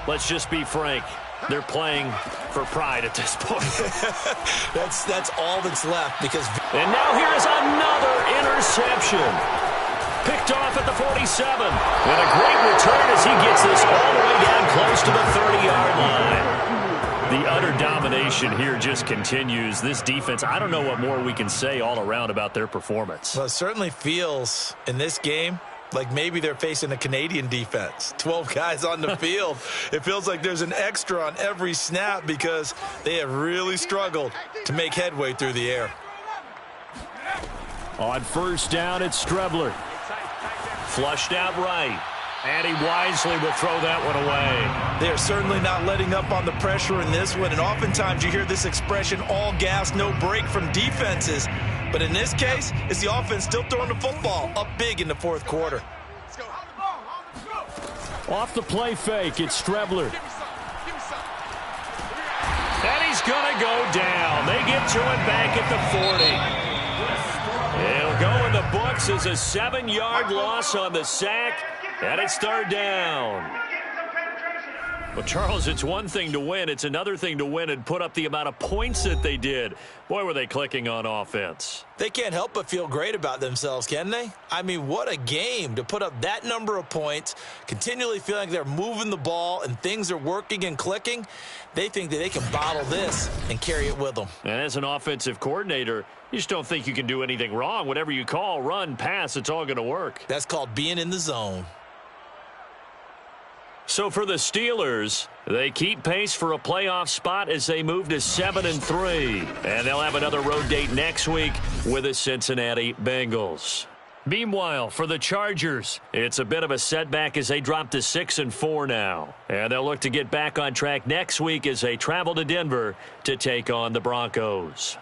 Let's just be frank. They're playing for pride at this point. That's all that's left because... And now here is another interception. Picked off at the 47. And a great return as he gets this all the way down close to the 30-yard line. The utter domination here just continues. This defense, I don't know what more we can say all around about their performance. Well, it certainly feels in this game like maybe they're facing a Canadian defense. 12 guys on the field. It feels like there's an extra on every snap because they have really struggled to make headway through the air. On first down, it's Strebler. Flushed out right. And he wisely will throw that one away. They're certainly not letting up on the pressure in this one. And oftentimes you hear this expression, all gas, no break from defenses. But in this case, it's the offense still throwing the football up big in the fourth quarter. Off the play fake, it's Strebler. And he's going to go down. They get to him back at the 40. It'll go in the books as a 7-yard loss on the sack, and it's third down. Well, Charles, it's one thing to win. It's another thing to win and put up the amount of points that they did. Boy, were they clicking on offense. They can't help but feel great about themselves, can they? I mean, what a game to put up that number of points, continually feeling like they're moving the ball and things are working and clicking. They think that they can bottle this and carry it with them. And as an offensive coordinator, you just don't think you can do anything wrong. Whatever you call, run, pass, it's all going to work. That's called being in the zone. So for the Steelers, they keep pace for a playoff spot as they move to 7-3. And they'll have another road date next week with the Cincinnati Bengals. Meanwhile, for the Chargers, it's a bit of a setback as they drop to 6-4 now. And they'll look to get back on track next week as they travel to Denver to take on the Broncos.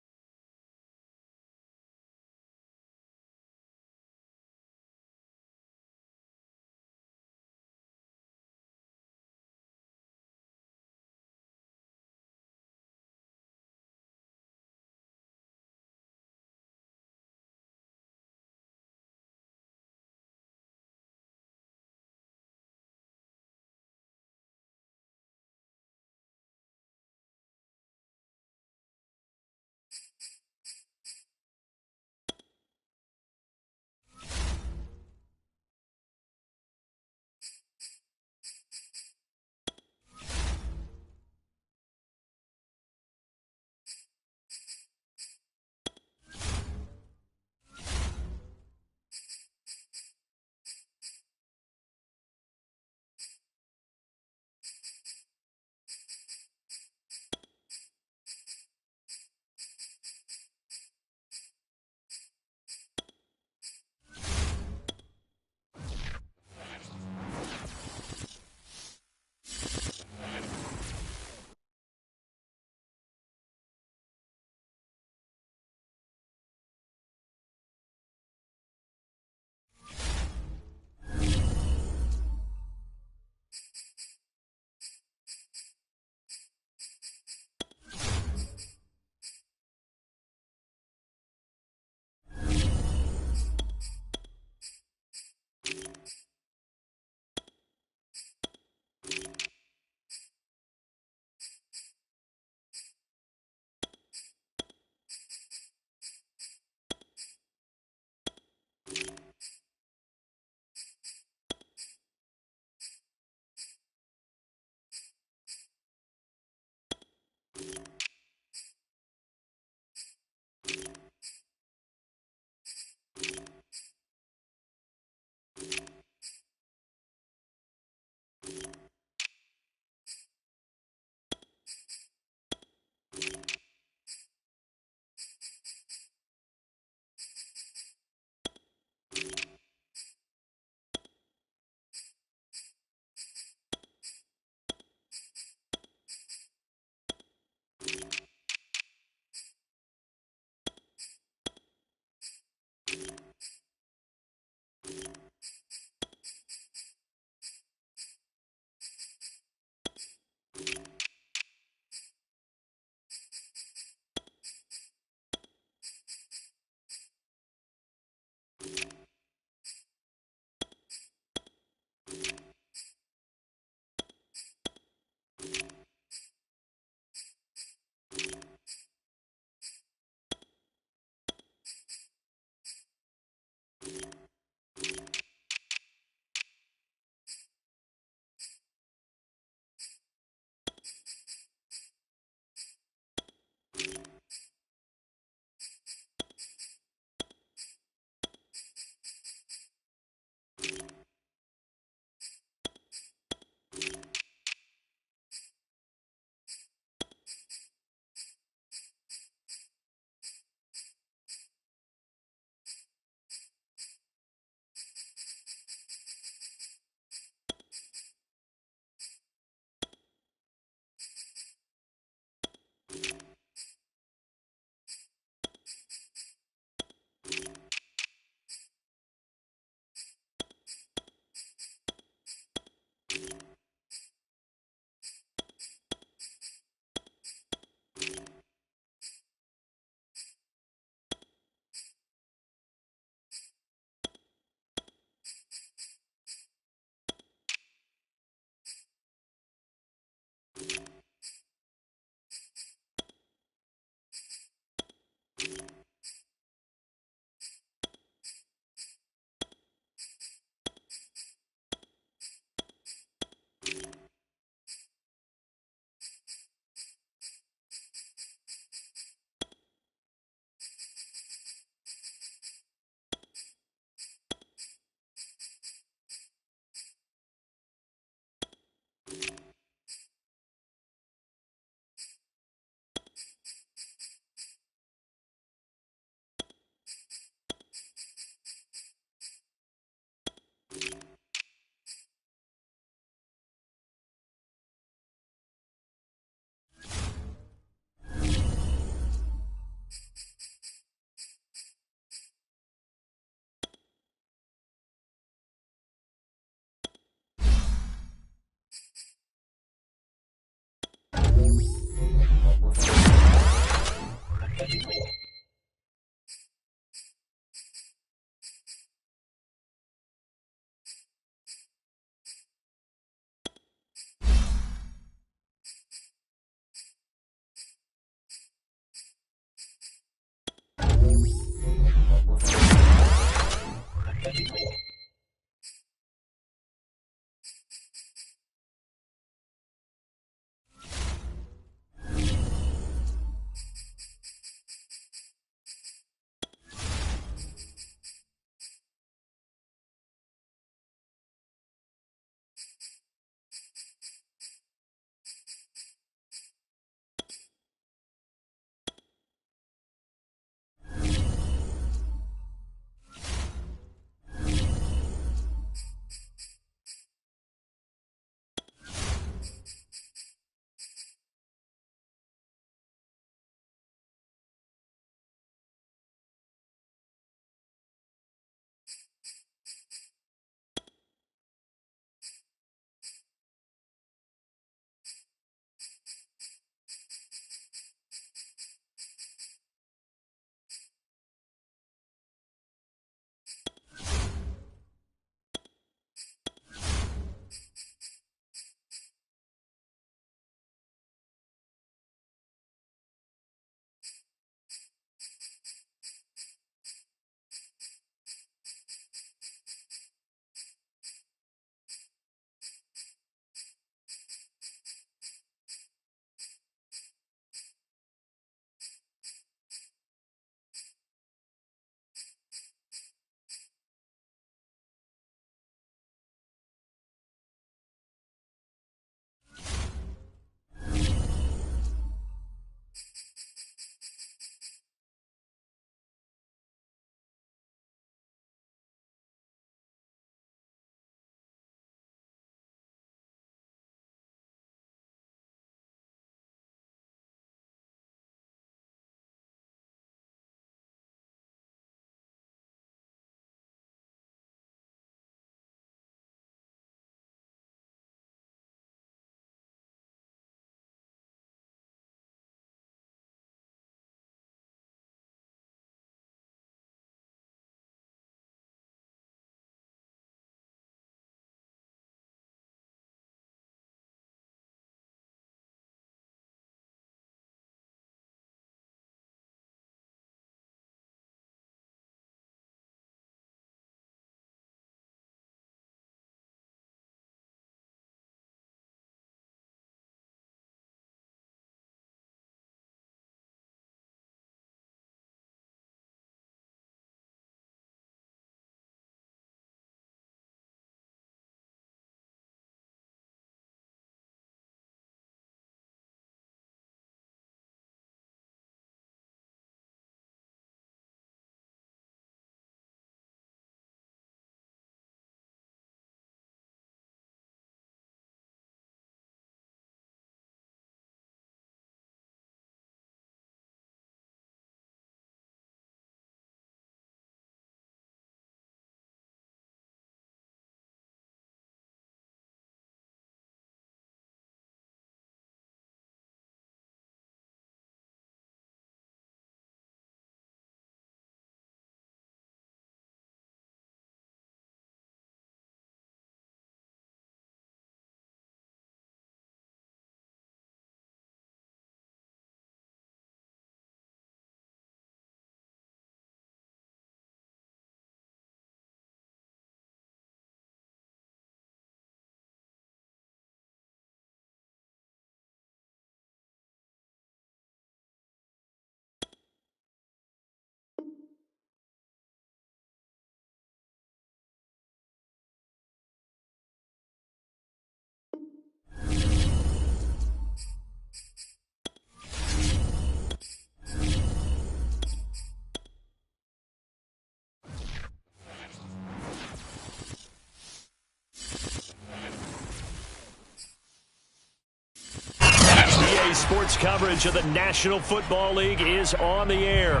Sports coverage of the National Football League is on the air.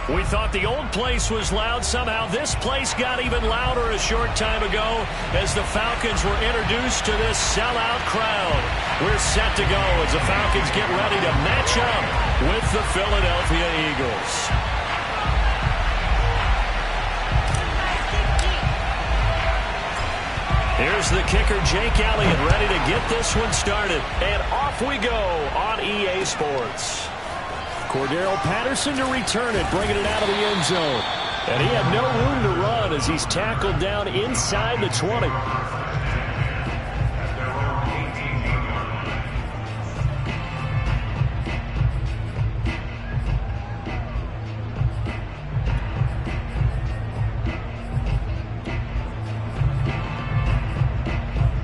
We thought the old place was loud. Somehow this place got even louder a short time ago as the Falcons were introduced to this sellout crowd. We're set to go as the Falcons get ready to match up with the Philadelphia Eagles. Here's the kicker, Jake Elliott, ready to get this one started. And off we go on EA Sports. Cordero Patterson to return it, bringing it out of the end zone. And he had no room to run as he's tackled down inside the 20.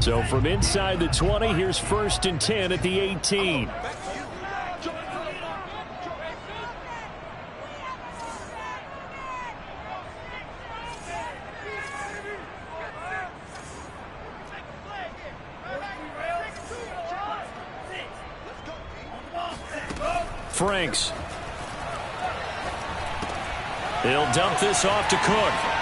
So from inside the 20, here's 1st and 10 at the 18. Franks. He'll dump this off to Cook.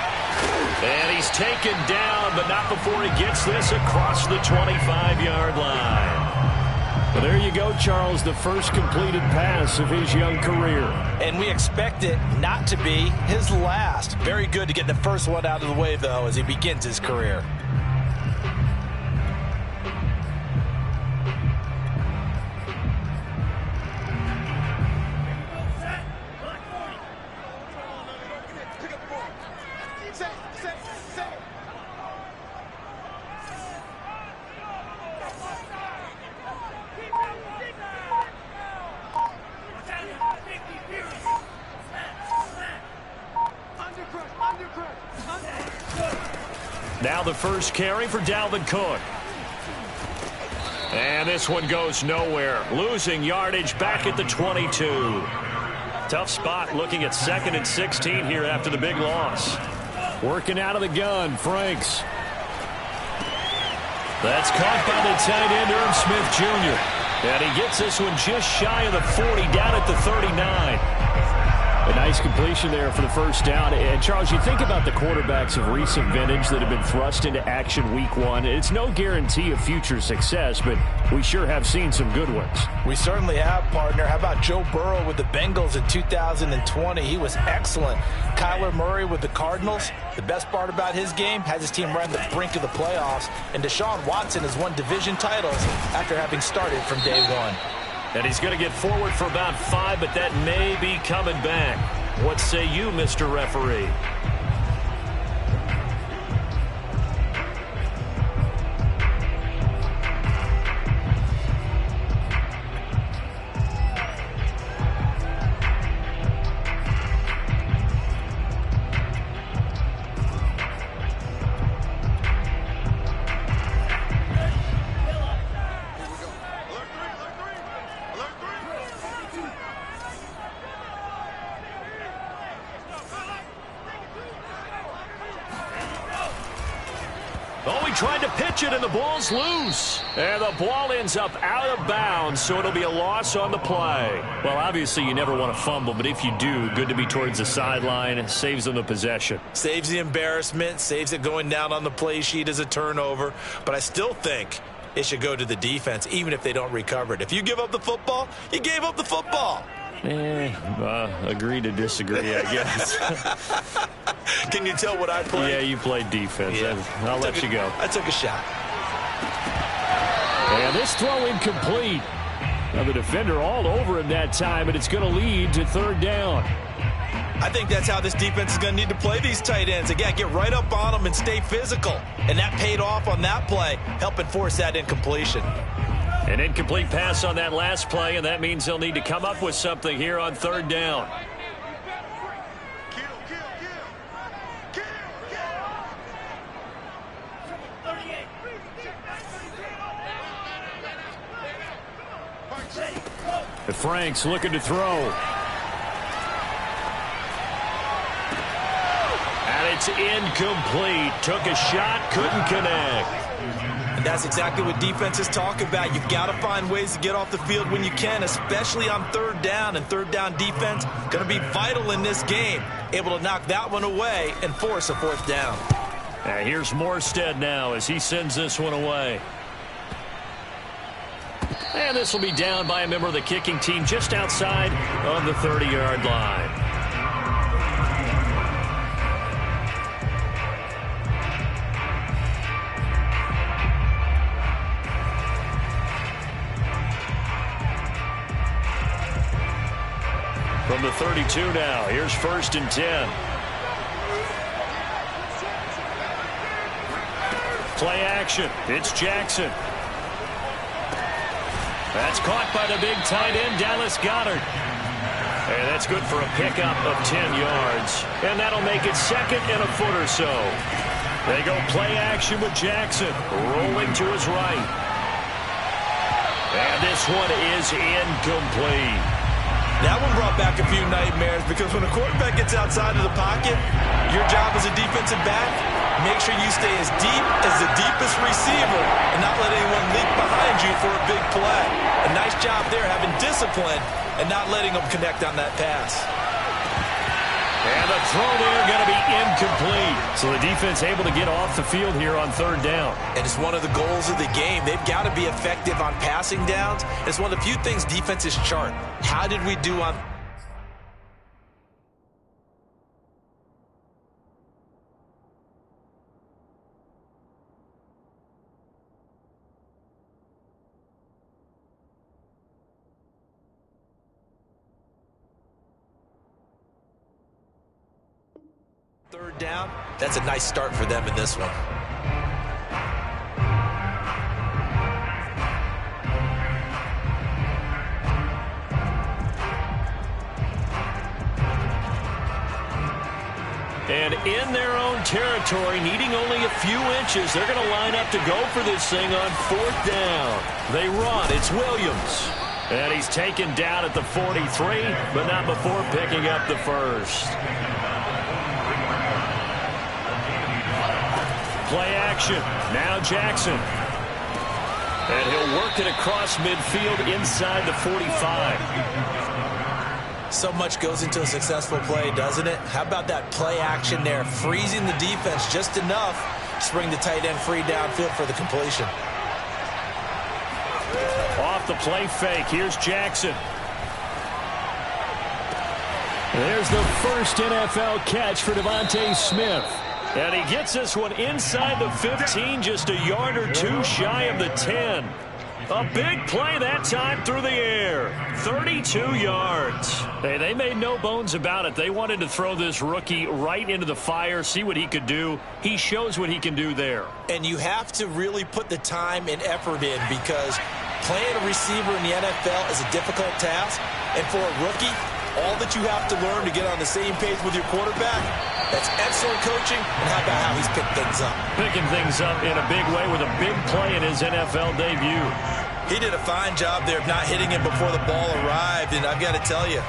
And he's taken down, but not before he gets this across the 25-yard line. Well, there you go, Charles, the first completed pass of his young career. And we expect it not to be his last. Very good to get the first one out of the way, though, as he begins his career. Now the first carry for Dalvin Cook. And this one goes nowhere. Losing yardage back at the 22. Tough spot looking at 2nd and 16 here after the big loss. Working out of the gun, Franks. That's caught by the tight end, Irv Smith Jr. And he gets this one just shy of the 40, down at the 39. A nice completion there for the first down. And, Charles, you think about the quarterbacks of recent vintage that have been thrust into action week 1. It's no guarantee of future success, but we sure have seen some good ones. We certainly have, partner. How about Joe Burrow with the Bengals in 2020? He was excellent. Kyler Murray with the Cardinals. The best part about his game, has his team right on the brink of the playoffs. And Deshaun Watson has won division titles after having started from day 1. And he's going to get forward for about 5, but that may be coming back. What say you, Mr. Referee? Tried to pitch it, and the ball's loose. And the ball ends up out of bounds, so it'll be a loss on the play. Well, obviously, you never want to fumble, but if you do, good to be towards the sideline. It saves them the possession. Saves the embarrassment, saves it going down on the play sheet as a turnover. But I still think it should go to the defense, even if they don't recover it. If you give up the football, you gave up the football. Agree to disagree, I guess. Can you tell what I played? Yeah, you played defense. Yeah. I'll let you go. I took a shot. And this throw incomplete. Now the defender all over him that time, and it's going to lead to 3rd down. I think that's how this defense is going to need to play these tight ends. Again, get right up on them and stay physical. And that paid off on that play, helping force that incompletion. An incomplete pass on that last play, and that means they'll need to come up with something here on 3rd down. Franks looking to throw. And it's incomplete. Took a shot, couldn't connect. And that's exactly what defenses talk about. You've got to find ways to get off the field when you can, especially on 3rd down. And 3rd down defense going to be vital in this game. Able to knock that one away and force a 4th down. And here's Morstead now as he sends this one away. And this will be down by a member of the kicking team just outside of the 30-yard line. From the 32 now, here's 1st and 10. Play action. It's Jackson. That's caught by the big tight end, Dallas Goedert. And that's good for a pickup of 10 yards. And that'll make it 2nd and a foot or so. They go play action with Jackson, rolling to his right. And this one is incomplete. That one brought back a few nightmares because when a quarterback gets outside of the pocket, your job as a defensive back, make sure you stay as deep as the deepest receiver and not let anyone leak behind you for a big play. A nice job there having discipline and not letting them connect on that pass. And the throw there going to be incomplete. So the defense able to get off the field here on third down. And it's one of the goals of the game. They've got to be effective on passing downs. It's one of the few things defenses chart. How did we do on... Third down, that's a nice start for them in this one. And in their own territory, needing only a few inches, they're going to line up to go for this thing on fourth down. They run. It's Williams. And he's taken down at the 43, but not before picking up the first. Play action. Now Jackson. And he'll work it across midfield inside the 45. So much goes into a successful play, doesn't it? How about that play action there? Freezing the defense just enough to bring the tight end free downfield for the completion. Off the play fake. Here's Jackson. There's the first NFL catch for Devontae Smith. And he gets this one inside the 15, just a yard or two shy of the 10. A big play that time through the air. 32 yards. Hey, they made no bones about it. They wanted to throw this rookie right into the fire, see what he could do. He shows what he can do there. And you have to really put the time and effort in because playing a receiver in the NFL is a difficult task. And for a rookie, all that you have to learn to get on the same page with your quarterback, that's excellent coaching, and how about how he's picked things up? Picking things up in a big way with a big play in his NFL debut. He did a fine job there of not hitting him before the ball arrived, and I've got to tell you,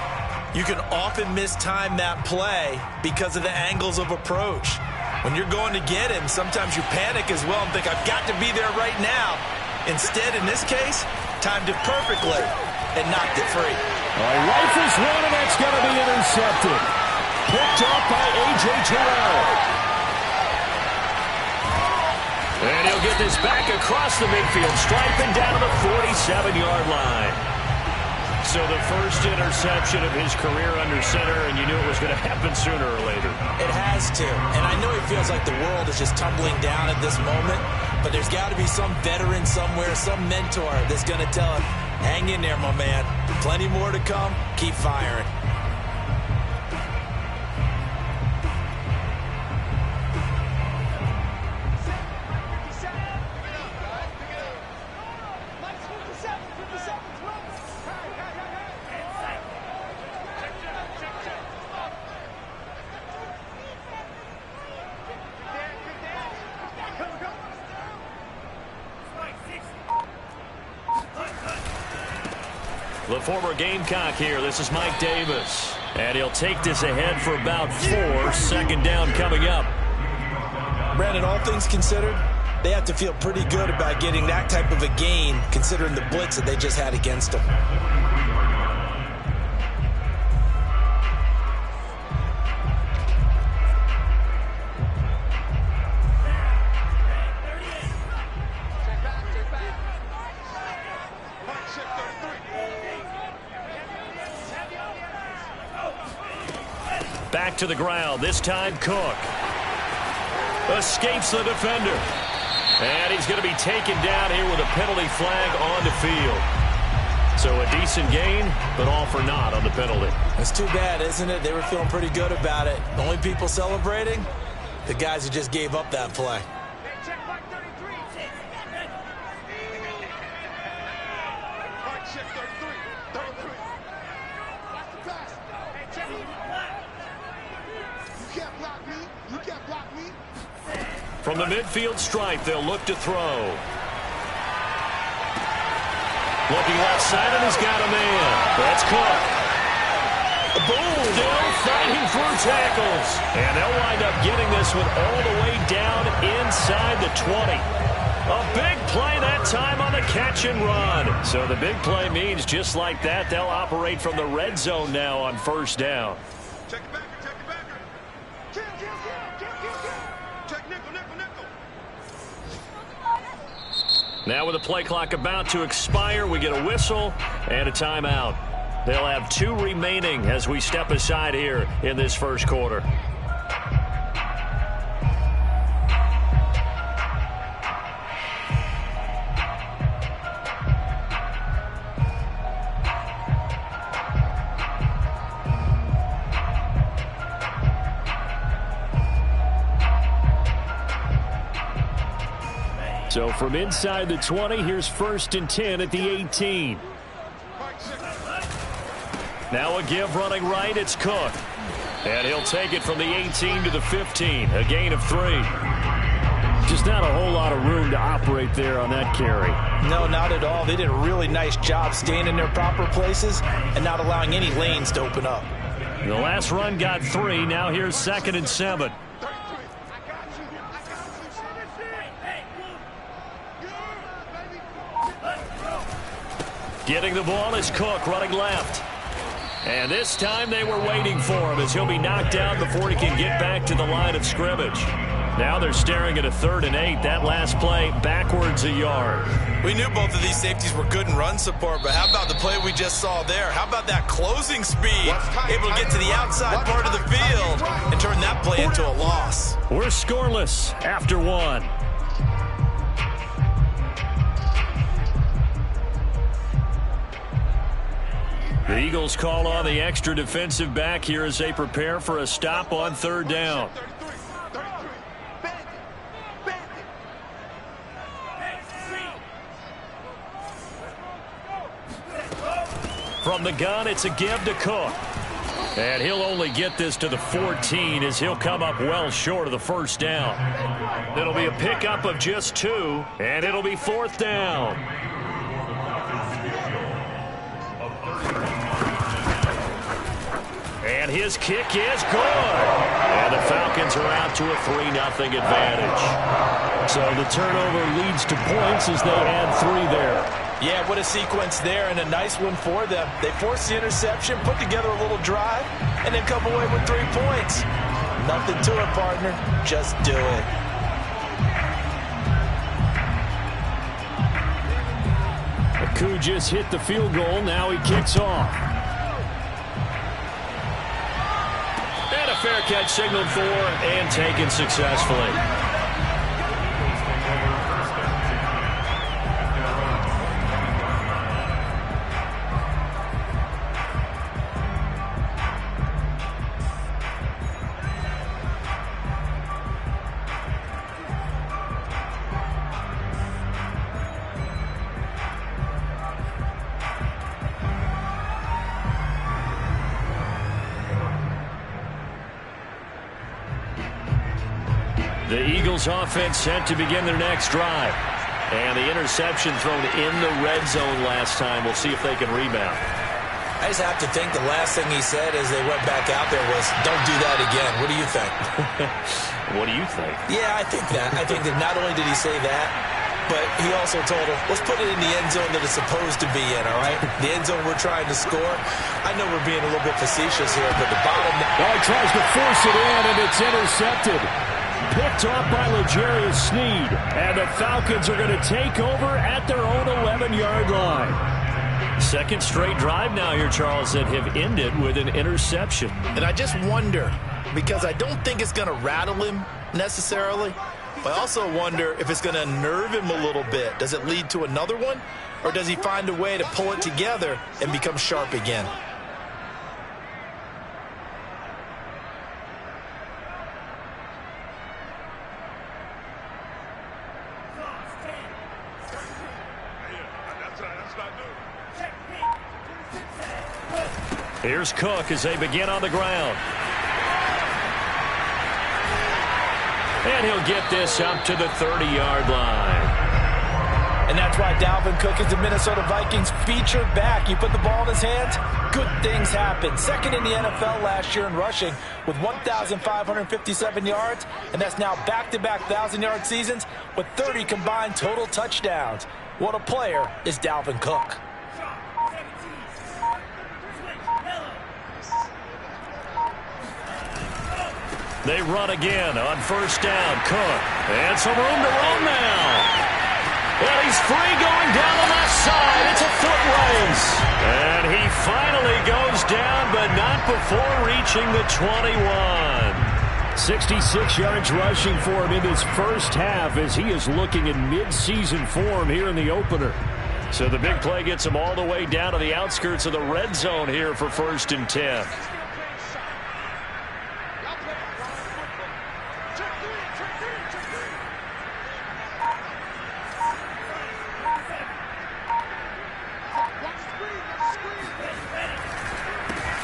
you can often mistime that play because of the angles of approach. When you're going to get him, sometimes you panic as well and think, I've got to be there right now. Instead, in this case, timed it perfectly and knocked it free. Rifles one, and that's going to be intercepted. Picked up by A.J. Terrell. And he'll get this back across the midfield, striping down to the 47-yard line. So the first interception of his career under center, and you knew it was going to happen sooner or later. It has to. And I know he feels like the world is just tumbling down at this moment, but there's got to be some veteran somewhere, some mentor that's going to tell him, hang in there, my man. Plenty more to come. Keep firing. The former Gamecock here. This is Mike Davis. And he'll take this ahead for about 4. Second down coming up. Brandon, all things considered, they have to feel pretty good about getting that type of a gain considering the blitz that they just had against them. Back to the ground. This time Cook escapes the defender. And he's going to be taken down here with a penalty flag on the field. So a decent gain, but all for naught on the penalty. It's too bad, isn't it? They were feeling pretty good about it. The only people celebrating, the guys who just gave up that play. From the midfield stripe, they'll look to throw. Looking left side, and he's got a man. That's Cook. Boom! Still fighting through tackles. And they'll wind up getting this one all the way down inside the 20. A big play that time on the catch and run. So the big play means just like that, they'll operate from the red zone now on first down. Check it back, check it back. Check nickel. Now with the play clock about to expire, we get a whistle and a timeout. They'll have 2 remaining as we step aside here in this first quarter. So from inside the 20, here's 1st and 10 at the 18. Now a give running right, it's Cook. And he'll take it from the 18 to the 15, a gain of 3. Just not a whole lot of room to operate there on that carry. No, not at all. They did a really nice job staying in their proper places and not allowing any lanes to open up. The last run got 3. Now here's 2nd and 7. Getting the ball is Cook running left. And this time they were waiting for him as he'll be knocked out before he can get back to the line of scrimmage. Now they're staring at a 3rd and 8. That last play backwards a yard. We knew both of these safeties were good in run support, but how about the play we just saw there? How about that closing speed? Able to get to the outside part of the field and turn that play into a loss. We're scoreless after 1. The Eagles call on the extra defensive back here as they prepare for a stop on 3rd down. From the gun, it's a give to Cook. And he'll only get this to the 14 as he'll come up well short of the 1st down. It'll be a pickup of just 2, and it'll be 4th down. And his kick is good. And the Falcons are out to a 3-0 advantage. So the turnover leads to points as they add 3 there. Yeah, what a sequence there, and a nice one for them. They forced the interception, put together a little drive, and then come away with 3 points. Nothing to it, partner. Just do it. Aku just hit the field goal. Now he kicks off. And a fair catch signaled for and taken successfully. The Eagles offense set to begin their next drive. And the interception thrown in the red zone last time. We'll see if they can rebound. I just have to think the last thing he said as they went back out there was, don't do that again. What do you think? What do you think? Yeah, I think that. I think that not only did he say that, but he also told him, let's put it in the end zone that it's supposed to be in, all right? The end zone we're trying to score. I know we're being a little bit facetious here, but the bottom... Oh, he tries to force it in, and it's intercepted. Picked off by L'Jarius Sneed. And the Falcons are going to take over at their own 11-yard line. Second straight drive now here, Charles, that have ended with an interception. And I just wonder, because I don't think it's going to rattle him necessarily, but I also wonder if it's going to nerve him a little bit. Does it lead to another one? Or does he find a way to pull it together and become sharp again? Here's Cook as they begin on the ground. And he'll get this up to the 30-yard line. And that's why Dalvin Cook is the Minnesota Vikings featured back. You put the ball in his hands, good things happen. Second in the NFL last year in rushing with 1,557 yards, and that's now back-to-back 1,000-yard seasons with 30 combined total touchdowns. What a player is Dalvin Cook. They run again on first down. Cook. And some room to roam now. Well, he's free going down the left side. It's a foot race. And he finally goes down, but not before reaching the 21. 66 yards rushing for him in this first half as he is looking in mid-season form here in the opener. So the big play gets him all the way down to the outskirts of the red zone here for 1st and 10.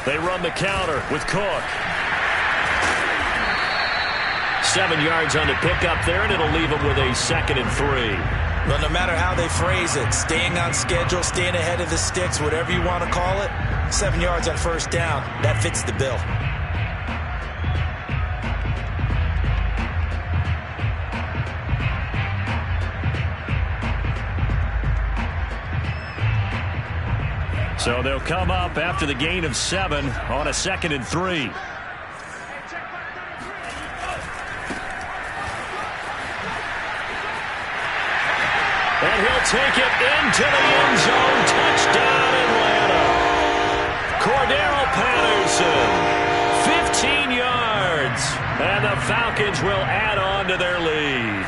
They run the counter with Cook. 7 yards on the pickup there, and it'll leave him with a 2nd and 3. Well, no matter how they phrase it, staying on schedule, staying ahead of the sticks, whatever you want to call it, 7 yards on first down, that fits the bill. So they'll come up after the gain of 7 on a 2nd and 3. And he'll take it into the end zone. Touchdown, Atlanta. Cordero Patterson, 15 yards. And the Falcons will add on to their lead.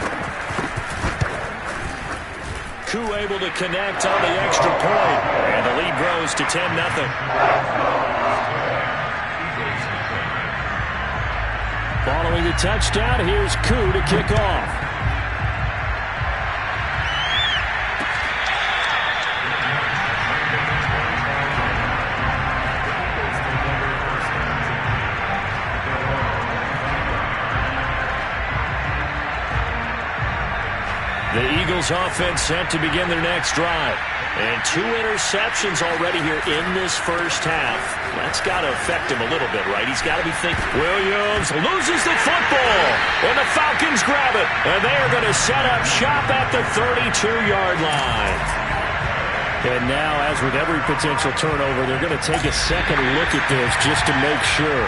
Koo able to connect on the extra point. And the lead grows to 10-0. Following the touchdown, here's Koo to kick off. The Eagles offense set to begin their next drive. And 2 interceptions already here in this first half. That's got to affect him a little bit, right? He's got to be thinking. Williams loses the football. And the Falcons grab it. And they are going to set up shop at the 32-yard line. And now, as with every potential turnover, they're going to take a second look at this just to make sure.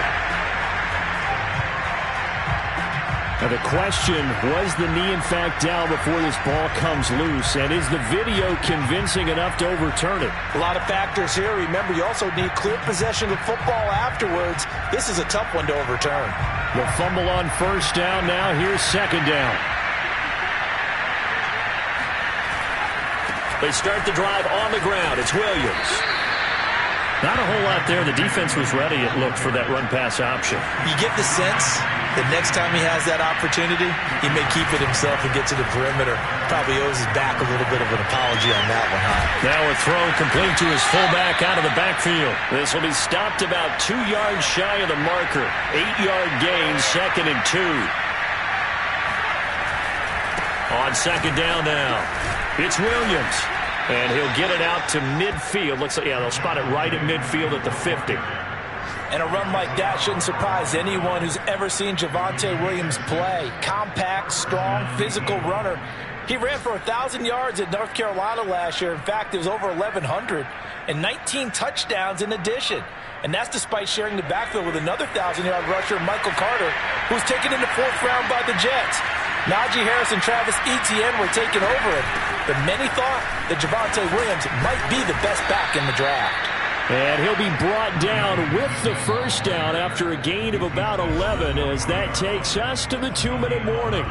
Now the question, was the knee in fact down before this ball comes loose? And is the video convincing enough to overturn it? A lot of factors here. Remember, you also need clear possession of football afterwards. This is a tough one to overturn. The fumble on first down now. Here's 2nd down. They start the drive on the ground. It's Williams. Not a whole lot there. The defense was ready, it looked, for that run-pass option. You get the sense that next time he has that opportunity, he may keep it himself and get to the perimeter. Probably owes his back a little bit of an apology on that one, huh? Now a throw complete to his fullback out of the backfield. This will be stopped about 2 yards shy of the marker. 8-yard gain, 2nd and 2. On 2nd down now, it's Williams. And he'll get it out to midfield. Looks like, yeah, they'll spot it right at midfield at the 50. And a run like that shouldn't surprise anyone who's ever seen Javonte Williams play. Compact, strong, physical runner. He ran for 1,000 yards at North Carolina last year. In fact, it was over 1,100 and 19 touchdowns in addition. And that's despite sharing the backfield with another 1,000-yard rusher, Michael Carter, who was taken in the 4th round by the Jets. Najee Harris and Travis Etienne were taking over him. But many thought that Javonte Williams might be the best back in the draft. And he'll be brought down with the first down after a gain of about 11 as that takes us to the 2-minute warning.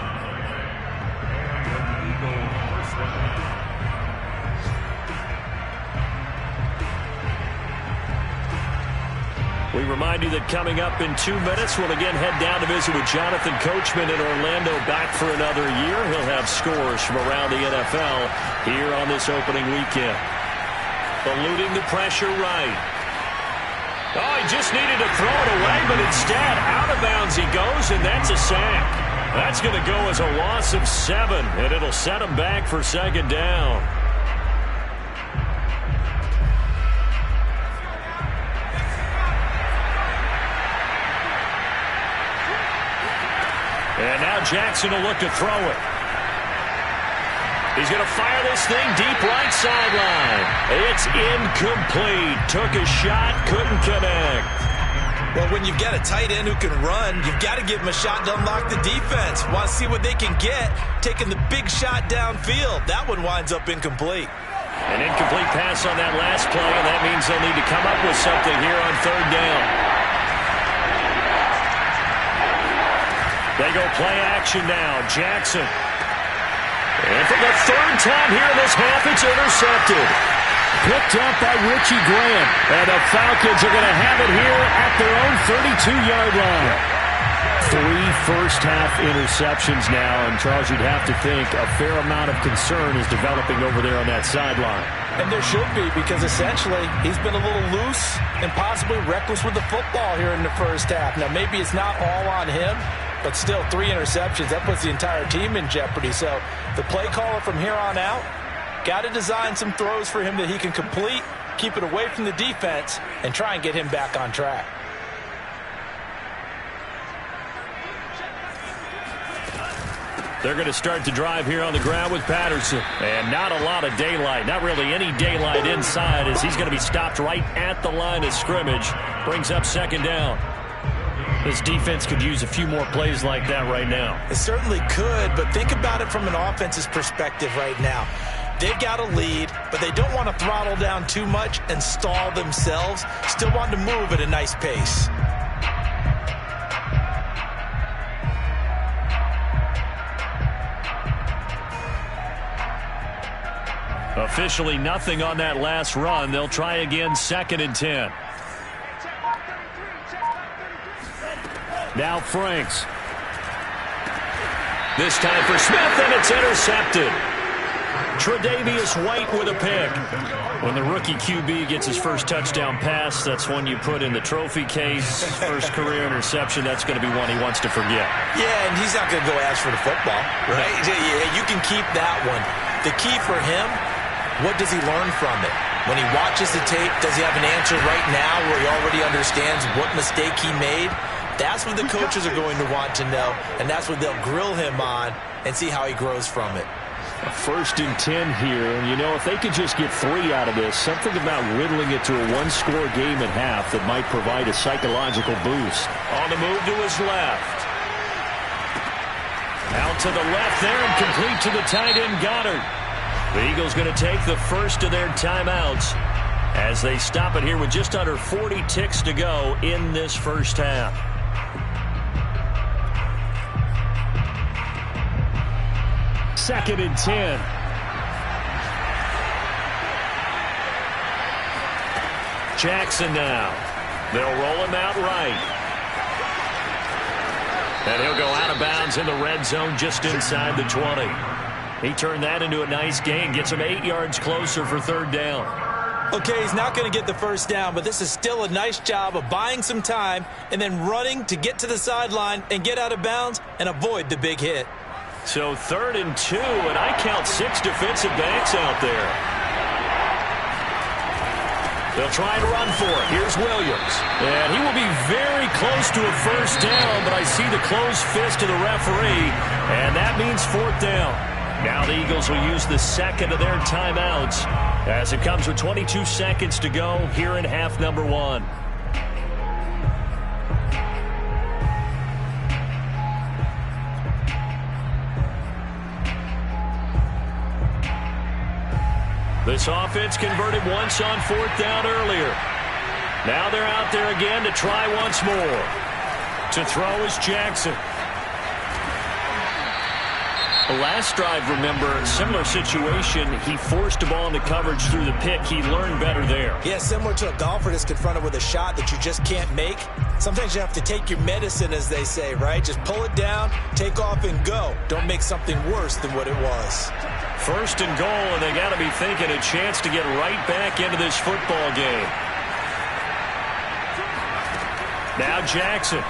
We remind you that coming up in 2 minutes, we'll again head down to visit with Jonathan Coachman in Orlando, back for another year. He'll have scores from around the NFL here on this opening weekend. Eluding the pressure right. Oh, he just needed to throw it away, but instead, out of bounds he goes, and that's a sack. That's going to go as a loss of 7, and it'll set them back for second down. And now Jackson will look to throw it. He's going to fire this thing deep right sideline. It's incomplete. Took a shot, couldn't connect. Well, when you've got a tight end who can run, you've got to give him a shot to unlock the defense. Want to see what they can get, taking the big shot downfield. That one winds up incomplete. An incomplete pass on that last play, and that means they'll need to come up with something here on third down. They go play action now. Jackson. And for the third time here in this half, it's intercepted. Picked up by Richie Grant. And the Falcons are going to have it here at their own 32-yard line. 3 first-half interceptions now. And, Charles, you'd have to think a fair amount of concern is developing over there on that sideline. And there should be, because essentially he's been a little loose and possibly reckless with the football here in the first half. Now, maybe it's not all on him, but still 3 interceptions. That puts the entire team in jeopardy. So the play caller from here on out got to design some throws for him that he can complete, keep it away from the defense, and try and get him back on track. They're going to start the drive here on the ground with Patterson. And not a lot of daylight, not really any daylight inside, as he's going to be stopped right at the line of scrimmage. Brings up second down. This defense could use a few more plays like that right now. It certainly could, but think about it from an offense's perspective right now. They've got a lead, but they don't want to throttle down too much and stall themselves. Still want to move at a nice pace. Officially nothing on that last run. They'll try again, 2nd and 10. Now Franks. This time for Smith, and it's intercepted. Tre'Davious White with a pick. When the rookie QB gets his first touchdown pass, that's one you put in the trophy case. First career interception, that's going to be one he wants to forget. Yeah, and he's not going to go ask for the football, right? Yeah, you can keep that one. The key for him, what does he learn from it? When he watches the tape, does he have an answer right now where he already understands what mistake he made? That's what the coaches are going to want to know, and that's what they'll grill him on and see how he grows from it. A 1st and 10 here, and you know, if they could just get 3 out of this, something about whittling it to a 1-score game at half that might provide a psychological boost. On the move to his left. Out to the left there and complete to the tight end Goddard. The Eagles going to take the first of their timeouts as they stop it here with just under 40 ticks to go in this first half. Second and 10. Jackson now. They'll roll him out right. And he'll go out of bounds in the red zone just inside the 20. He turned that into a nice gain. Gets him 8 yards closer for third down. Okay, he's not going to get the first down, but this is still a nice job of buying some time and then running to get to the sideline and get out of bounds and avoid the big hit. So 3rd and 2, and I count 6 defensive backs out there. They'll try to run for it. Here's Williams. And he will be very close to a first down, but I see the closed fist of the referee, and that means 4th down. Now the Eagles will use the second of their timeouts as it comes with 22 seconds to go here in half number 1. This offense converted once on 4th down earlier. Now they're out there again to try once more. To throw is Jackson. The last drive, remember, similar situation. He forced a ball into coverage through the pick. He learned better there. Yeah, similar to a golfer that's confronted with a shot that you just can't make. Sometimes you have to take your medicine, as they say, right? Just pull it down, take off, and go. Don't make something worse than what it was. 1st and goal, and they got to be thinking a chance to get right back into this football game. Now Jackson.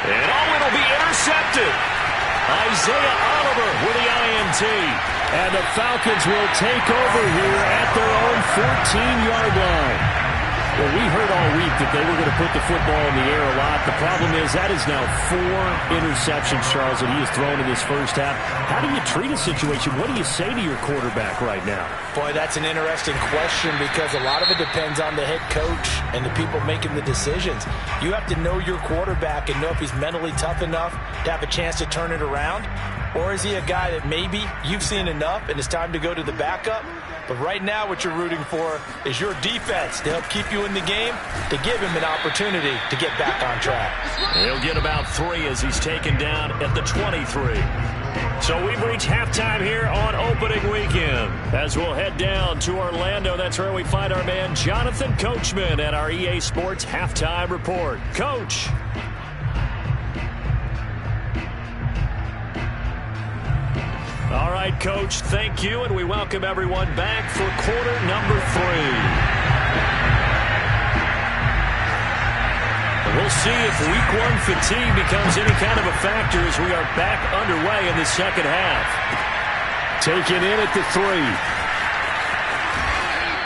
And it'll be intercepted. Isaiah Oliver with the INT. And the Falcons will take over here at their own 14-yard line. Well, we heard all week that they were going to put the football in the air a lot. The problem is that is now 4 interceptions, Charles, that he has thrown in this first half. How do you treat a situation? What do you say to your quarterback right now? Boy, that's an interesting question because a lot of it depends on the head coach and the people making the decisions. You have to know your quarterback and know if he's mentally tough enough to have a chance to turn it around. Or is he a guy that maybe you've seen enough and it's time to go to the backup? But right now what you're rooting for is your defense to help keep you in the game, to give him an opportunity to get back on track. He'll get about 3 as he's taken down at the 23. So we've reached halftime here on opening weekend. As we'll head down to Orlando, that's where we find our man Jonathan Coachman at our EA Sports Halftime Report. Coach. All right, Coach, thank you, and we welcome everyone back for quarter number 3. We'll see if week 1 fatigue becomes any kind of a factor as we are back underway in the second half. Taken in at the 3.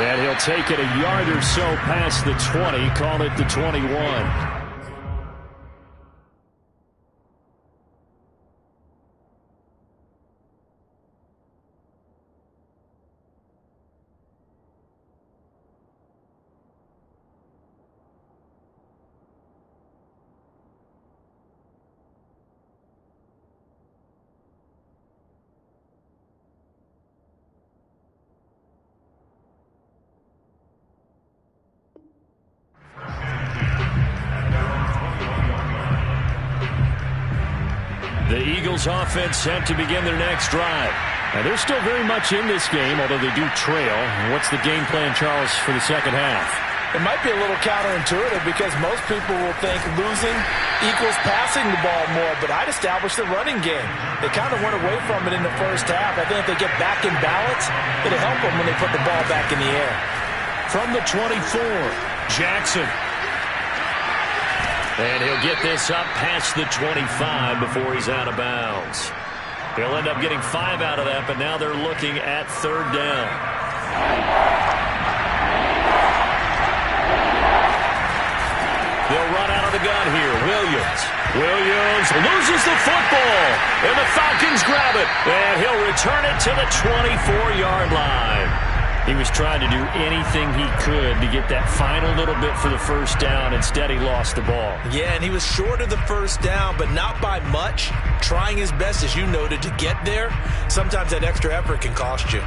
And he'll take it a yard or so past the 20, call it the 21. The Eagles offense set to begin their next drive. Now, they're still very much in this game, although they do trail. What's the game plan, Charles, for the second half? It might be a little counterintuitive because most people will think losing equals passing the ball more, but I'd establish the running game. They kind of went away from it in the first half. I think if they get back in balance, it'll help them when they put the ball back in the air. From the 24, Jackson. And he'll get this up past the 25 before he's out of bounds. He'll end up getting 5 out of that, but now they're looking at 3rd down. They'll run out of the gun here. Williams loses the football, and the Falcons grab it, and he'll return it to the 24-yard line. He was trying to do anything he could to get that final little bit for the first down. Instead, he lost the ball. Yeah, and he was short of the first down, but not by much. Trying his best, as you noted, to get there. Sometimes that extra effort can cost you.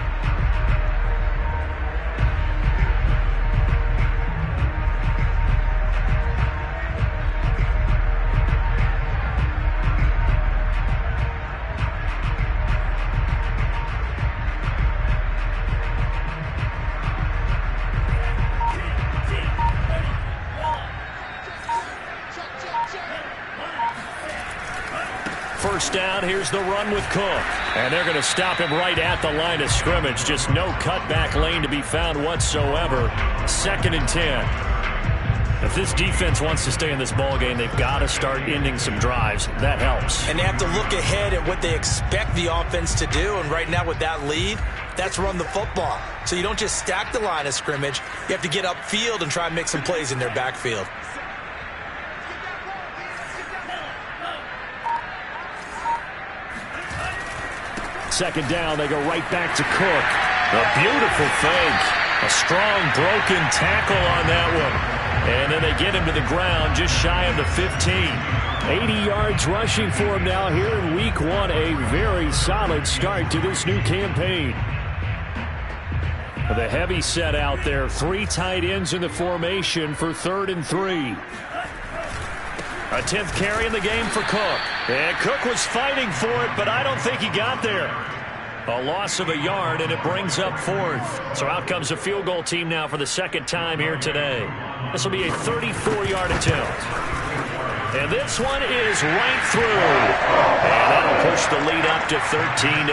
First down, here's the run with Cook. And they're going to stop him right at the line of scrimmage. Just no cutback lane to be found whatsoever. 2nd and 10. If this defense wants to stay in this ballgame, they've got to start ending some drives. That helps. And they have to look ahead at what they expect the offense to do. And right now with that lead, that's run the football. So you don't just stack the line of scrimmage. You have to get upfield and try and make some plays in their backfield. Second down, they go right back to Cook. A beautiful fake. A strong broken tackle on that one. And then they get him to the ground just shy of the 15. 80 yards rushing for him now here in week 1. A very solid start to this new campaign. The heavy set out there. 3 tight ends in the formation for 3rd and 3. A 10th carry in the game for Cook. And Cook was fighting for it, but I don't think he got there. A loss of a yard, and it brings up 4th. So out comes a field goal team now for the 2nd time here today. This will be a 34-yard attempt. And this one is right through. And that'll push the lead up to 13-0.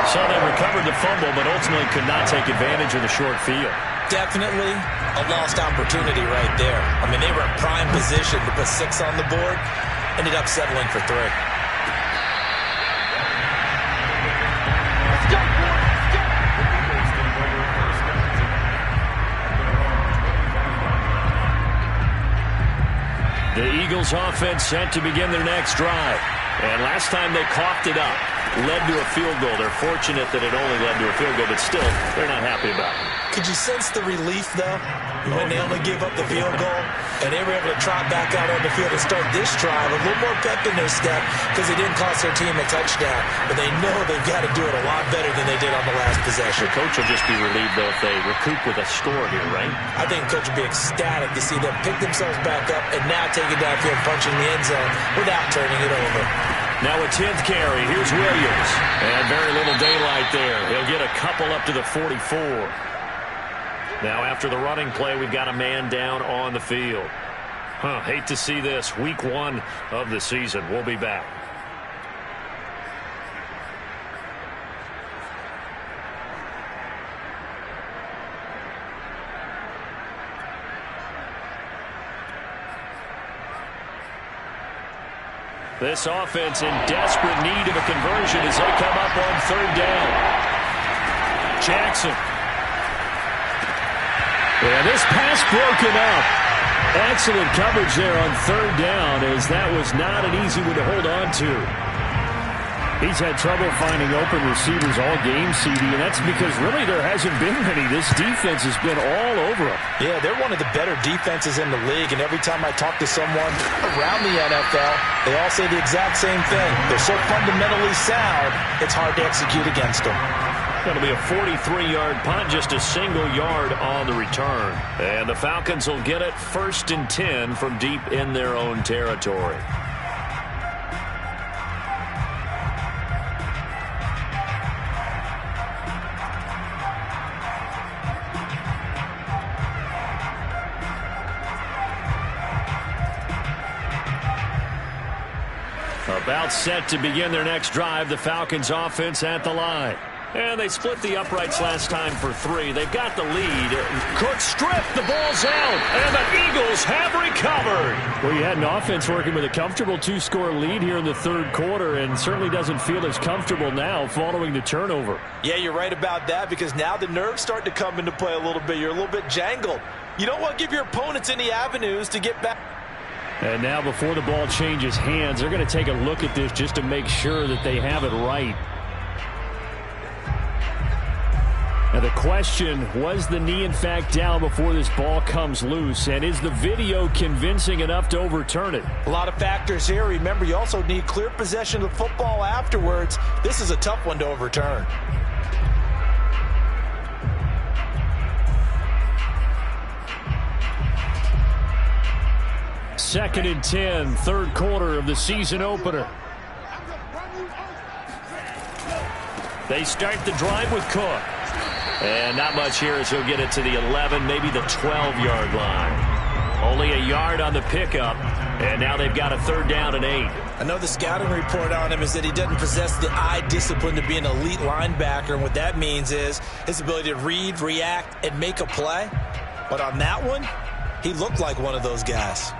So they recovered the fumble, but ultimately could not take advantage of the short field. Definitely a lost opportunity right there. I mean, they were in prime position to put 6 on the board. ended up settling for 3. The Eagles offense set to begin their next drive. And last time they coughed it up, led to a field goal. They're fortunate that it only led to a field goal, but still, they're not happy about it. Could you sense the relief, though, when they only gave up the field goal and they were able to trot back out on the field and start this drive, a little more pep in their step because they didn't cost their team a touchdown, but they know they've got to do it a lot better than they did on the last possession. The coach will just be relieved, though, if they recoup with a score here, right? I think the coach will be ecstatic to see them pick themselves back up and now take it downfield, punching the end zone without turning it over. Now a 10th carry. Here's Williams. And very little daylight there. He'll get a couple up to the 44. Now after the running play, we've got a man down on the field. Hate to see this. Week 1 of the season. We'll be back. This offense in desperate need of a conversion as they come up on 3rd down. Jackson. And this pass broken up. Excellent coverage there on 3rd down, as that was not an easy one to hold on to. He's had trouble finding open receivers all game, CD, and that's because really there hasn't been many. This defense has been all over him. Yeah, they're one of the better defenses in the league, and every time I talk to someone around the NFL, they all say the exact same thing. They're so fundamentally sound, it's hard to execute against them. Going to be a 43-yard punt, just a single yard on the return. And the Falcons will get it 1st and 10 from deep in their own territory. About set to begin their next drive, the Falcons offense at the line. And they split the uprights last time for 3. They've got the lead. Cook stripped, the ball's out, and the Eagles have recovered. Well, you had an offense working with a comfortable 2-score lead here in the 3rd quarter, and certainly doesn't feel as comfortable now following the turnover. Yeah, you're right about that, because now the nerves start to come into play a little bit. You're a little bit jangled. You don't want to give your opponents any avenues to get back. And now before the ball changes hands, they're going to take a look at this just to make sure that they have it right. Now the question, was the knee in fact down before this ball comes loose? And is the video convincing enough to overturn it? A lot of factors here. Remember, you also need clear possession of the football afterwards. This is a tough one to overturn. Second and 10, 3rd quarter of the season opener. They start the drive with Cook. And not much here as he'll get it to the 11, maybe the 12-yard line. Only a yard on the pickup, and now they've got a 3rd down and 8. I know the scouting report on him is that he doesn't possess the eye discipline to be an elite linebacker, and what that means is his ability to read, react, and make a play. But on that one, he looked like one of those guys.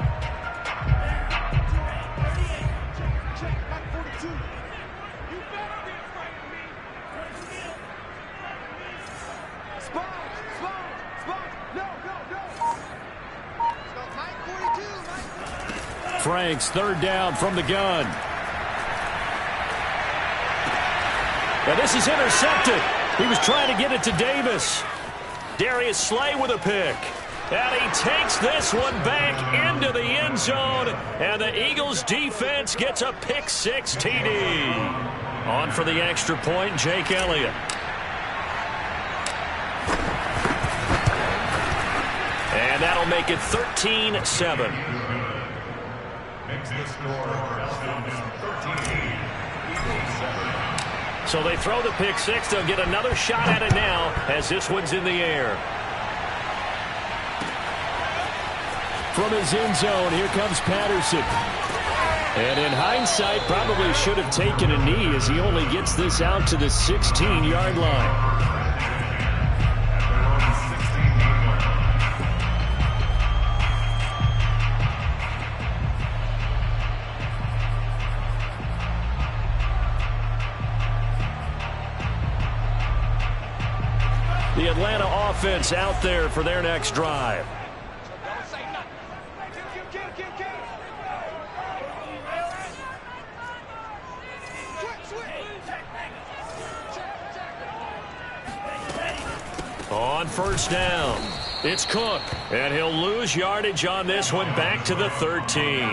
Franks, 3rd down from the gun. Now this is intercepted. He was trying to get it to Davis. Darius Slay with a pick. And he takes this one back into the end zone. And the Eagles defense gets a pick 6 TD. On for the extra point, Jake Elliott. And that'll make it 13-7. So they throw the pick 6. They'll get another shot at it now as this one's in the air. From his end zone, here comes Patterson. And in hindsight, probably should have taken a knee as he only gets this out to the 16-yard line. The Atlanta offense out there for their next drive. On first down, it's Cook, and he'll lose yardage on this one back to the 13.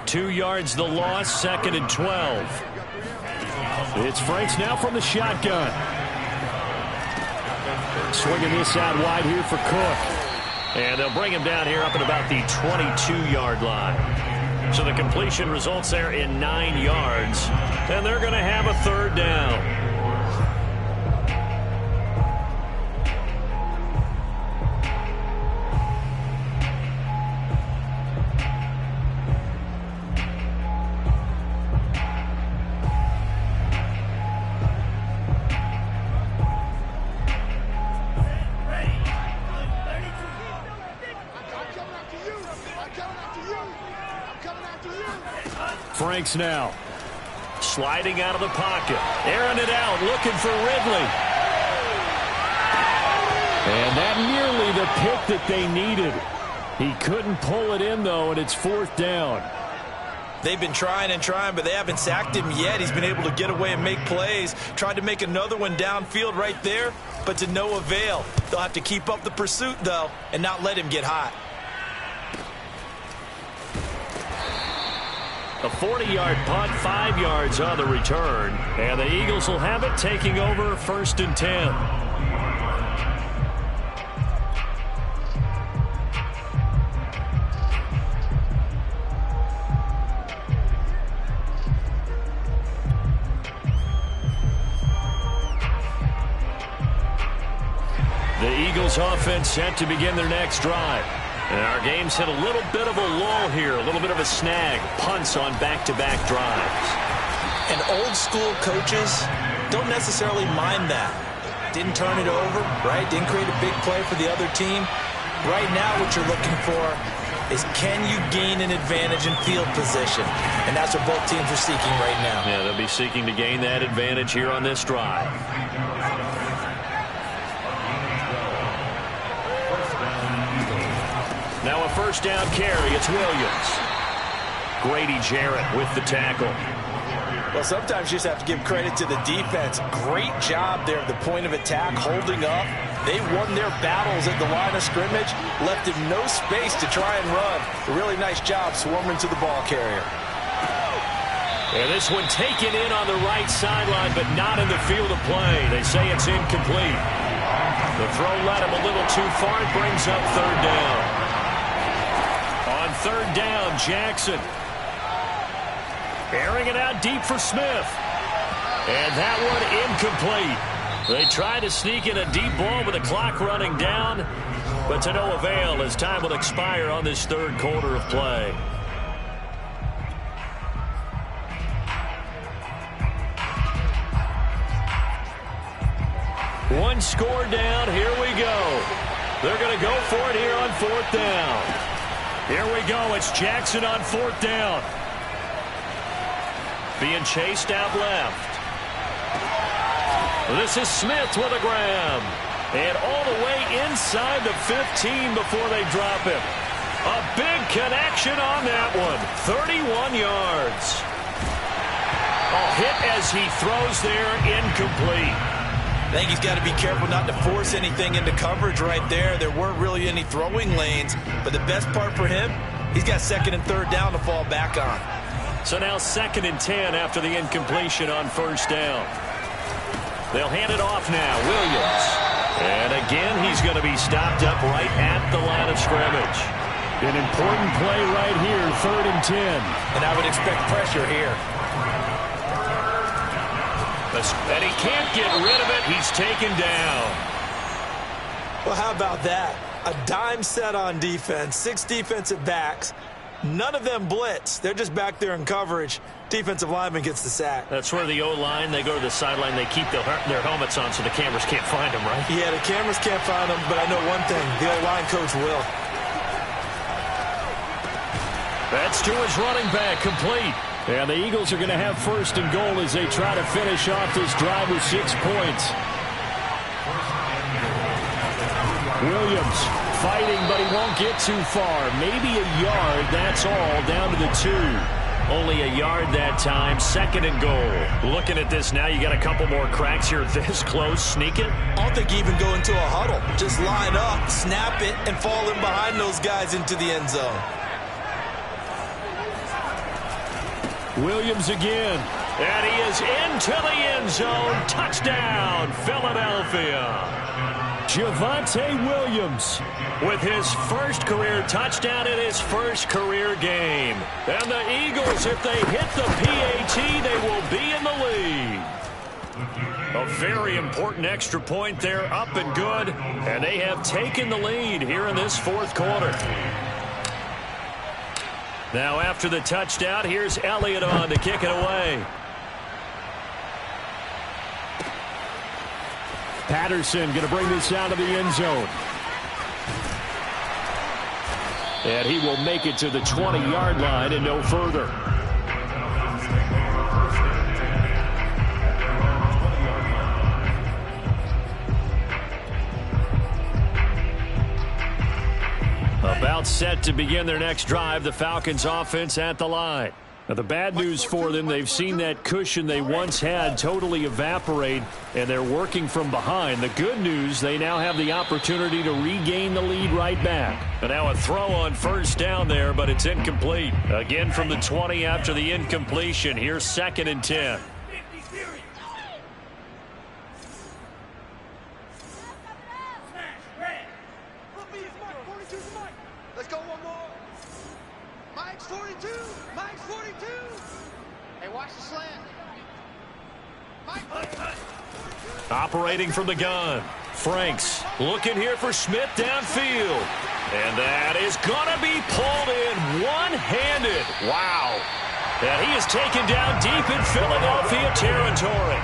2 yards the loss, 2nd and 12. It's Franks now from the shotgun. Swinging this out wide here for Cook. And they'll bring him down here up at about the 22-yard line. So the completion results there in 9 yards. And they're going to have a 3rd down. Franks now. Sliding out of the pocket. Airing it out. Looking for Ridley. And that nearly the pick that they needed. He couldn't pull it in, though, and it's 4th down. They've been trying and trying, but they haven't sacked him yet. He's been able to get away and make plays. Tried to make another one downfield right there, but to no avail. They'll have to keep up the pursuit, though, and not let him get hot. A 40-yard punt, 5 yards on the return. And the Eagles will have it, taking over 1st and 10. The Eagles offense set to begin their next drive. And our game's hit a little bit of a lull here, a little bit of a snag. Punts on back-to-back drives. And old-school coaches don't necessarily mind that. Didn't turn it over, right? Didn't create a big play for the other team. Right now what you're looking for is can you gain an advantage in field position? And that's what both teams are seeking right now. Yeah, they'll be seeking to gain that advantage here on this drive. Now a 1st down carry. It's Williams. Grady Jarrett with the tackle. Well, sometimes you just have to give credit to the defense. Great job there at the point of attack, holding up. They won their battles at the line of scrimmage, left him no space to try and run. A really nice job swarming to the ball carrier. And this one taken in on the right sideline, but not in the field of play. They say it's incomplete. The throw led him a little too far. It brings up 3rd down. On 3rd down, Jackson. Airing it out deep for Smith. And that one incomplete. They try to sneak in a deep ball with the clock running down, but to no avail as time will expire on this 3rd quarter of play. One score down. Here we go. They're going to go for it here on 4th down. Here we go. It's Jackson on 4th down. Being chased out left. This is Smith with a grab. And all the way inside the 15 before they drop him. A big connection on that one. 31 yards. A hit as he throws there, incomplete. I think he's got to be careful not to force anything into coverage right there. There weren't really any throwing lanes, but the best part for him, he's got 2nd and 3rd down to fall back on. So now 2nd and 10 after the incompletion on 1st down. They'll hand it off now. Williams. And again, he's going to be stopped up right at the line of scrimmage. An important play right here, 3rd and 10. And I would expect pressure here. And he can't get rid of it. He's taken down. Well, how about that? A dime set on defense, 6 defensive backs. None of them blitz. They're just back there in coverage. Defensive lineman gets the sack. That's where the O-line, they go to the sideline, they keep their helmets on so the cameras can't find them, right? Yeah, the cameras can't find them, but I know one thing. The O-line coach will. That's to his running back, complete. And the Eagles are going to have 1st and goal as they try to finish off this drive with 6 points. Williams fighting, but he won't get too far. Maybe a yard, that's all, down to the 2. Only a yard that time, 2nd and goal. Looking at this now, you got a couple more cracks here this close. Sneak it? I don't think you even go into a huddle. Just line up, snap it, and fall in behind those guys into the end zone. Williams again. And he is into the end zone. Touchdown, Philadelphia. Javonte Williams with his first career touchdown in his first career game. And the Eagles, if they hit the PAT, they will be in the lead. A very important extra point there, up and good. And they have taken the lead here in this 4th quarter. Now after the touchdown, here's Elliott on to kick it away. Patterson going to bring this out of the end zone. And he will make it to the 20-yard line and no further. About set to begin their next drive, the Falcons offense at the line. Now, the bad news for them, they've seen that cushion they once had totally evaporate, and they're working from behind. The good news, they now have the opportunity to regain the lead right back. And now a throw on first down there, but it's incomplete. Again from the 20 after the incompletion. Here's 2nd and 10. Let's go one more. Mike's 42. Mike's 42. Hey, watch the slant. Mike. Operating from the gun. Franks looking here for Smith downfield. And that is going to be pulled in one-handed. Wow. And he is taken down deep in Philadelphia territory.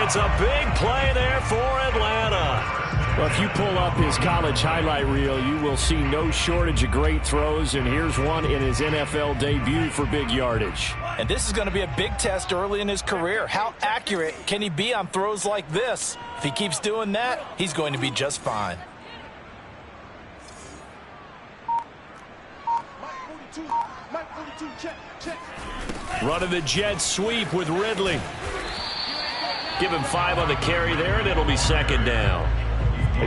It's a big play there for Atlanta. Well, if you pull up his college highlight reel, you will see no shortage of great throws, and here's one in his NFL debut for big yardage. And this is going to be a big test early in his career. How accurate can he be on throws like this? If he keeps doing that, he's going to be just fine. Mike 42, check. Running the jet sweep with Ridley. Give him 5 on the carry there, and it'll be 2nd down.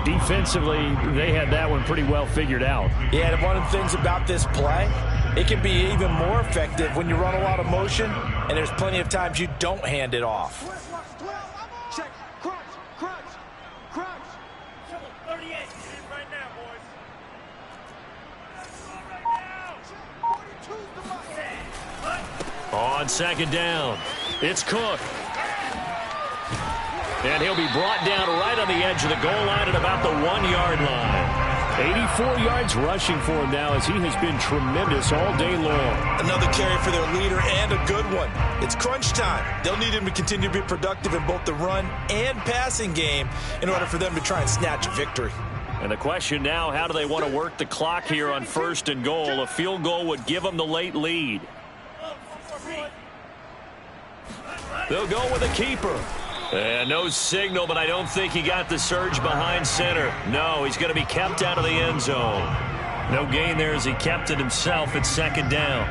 Defensively, they had that one pretty well figured out. Yeah, and one of the things about this play, it can be even more effective when you run a lot of motion, and there's plenty of times you don't hand it off. Check. Crunch. 38. Right now, boys. On 2nd down, it's Cook. And he'll be brought down right on the edge of the goal line at about the 1-yard line. 84 yards rushing for him now as he has been tremendous all day long. Another carry for their leader and a good one. It's crunch time. They'll need him to continue to be productive in both the run and passing game in order for them to try and snatch a victory. And the question now, how do they want to work the clock here on 1st and goal? A field goal would give them the late lead. They'll go with a keeper. And no signal, but I don't think he got the surge behind center. No, he's going to be kept out of the end zone. No gain there as he kept it himself at 2nd down.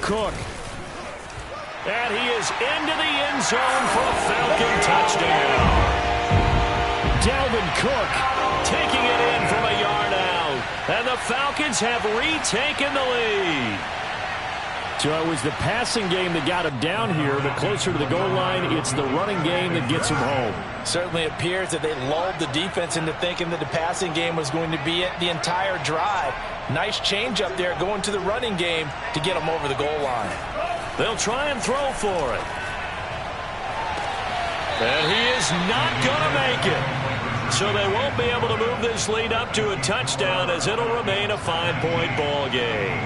Cook. And he is into the end zone for a Falcon touchdown. Dalvin Cook taking it in from a yard out. And the Falcons have retaken the lead. So it was the passing game that got him down here, but closer to the goal line, it's the running game that gets him home. Certainly appears that they lulled the defense into thinking that the passing game was going to be it the entire drive. Nice change up there going to the running game to get them over the goal line. They'll try and throw for it. And he is not going to make it. So they won't be able to move this lead up to a touchdown as it'll remain a 5-point ball game.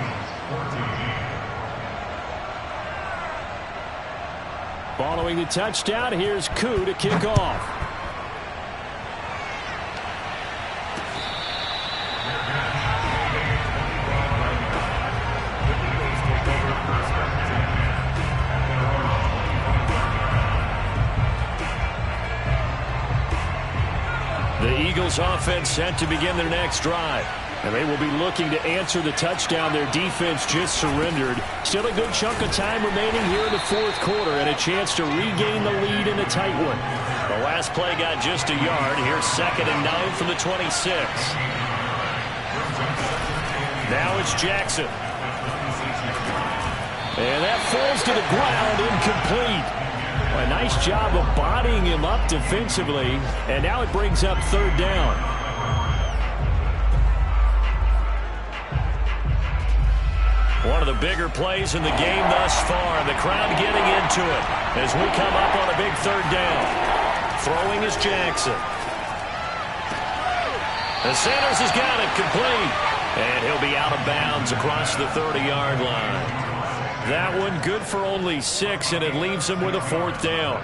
Following the touchdown, here's Koo to kick off. Eagles offense set to begin their next drive. And they will be looking to answer the touchdown their defense just surrendered. Still a good chunk of time remaining here in the fourth quarter and a chance to regain the lead in a tight one. The last play got just a yard. Here's 2nd and 9 from the 26. Now it's Jackson. And that falls to the ground, incomplete. A nice job of bodying him up defensively. And now it brings up 3rd down. One of the bigger plays in the game thus far. The crowd getting into it as we come up on a big 3rd down. Throwing is Jackson. And Sanders has got it complete. And he'll be out of bounds across the 30-yard line. That one good for only 6, and it leaves him with a 4th down.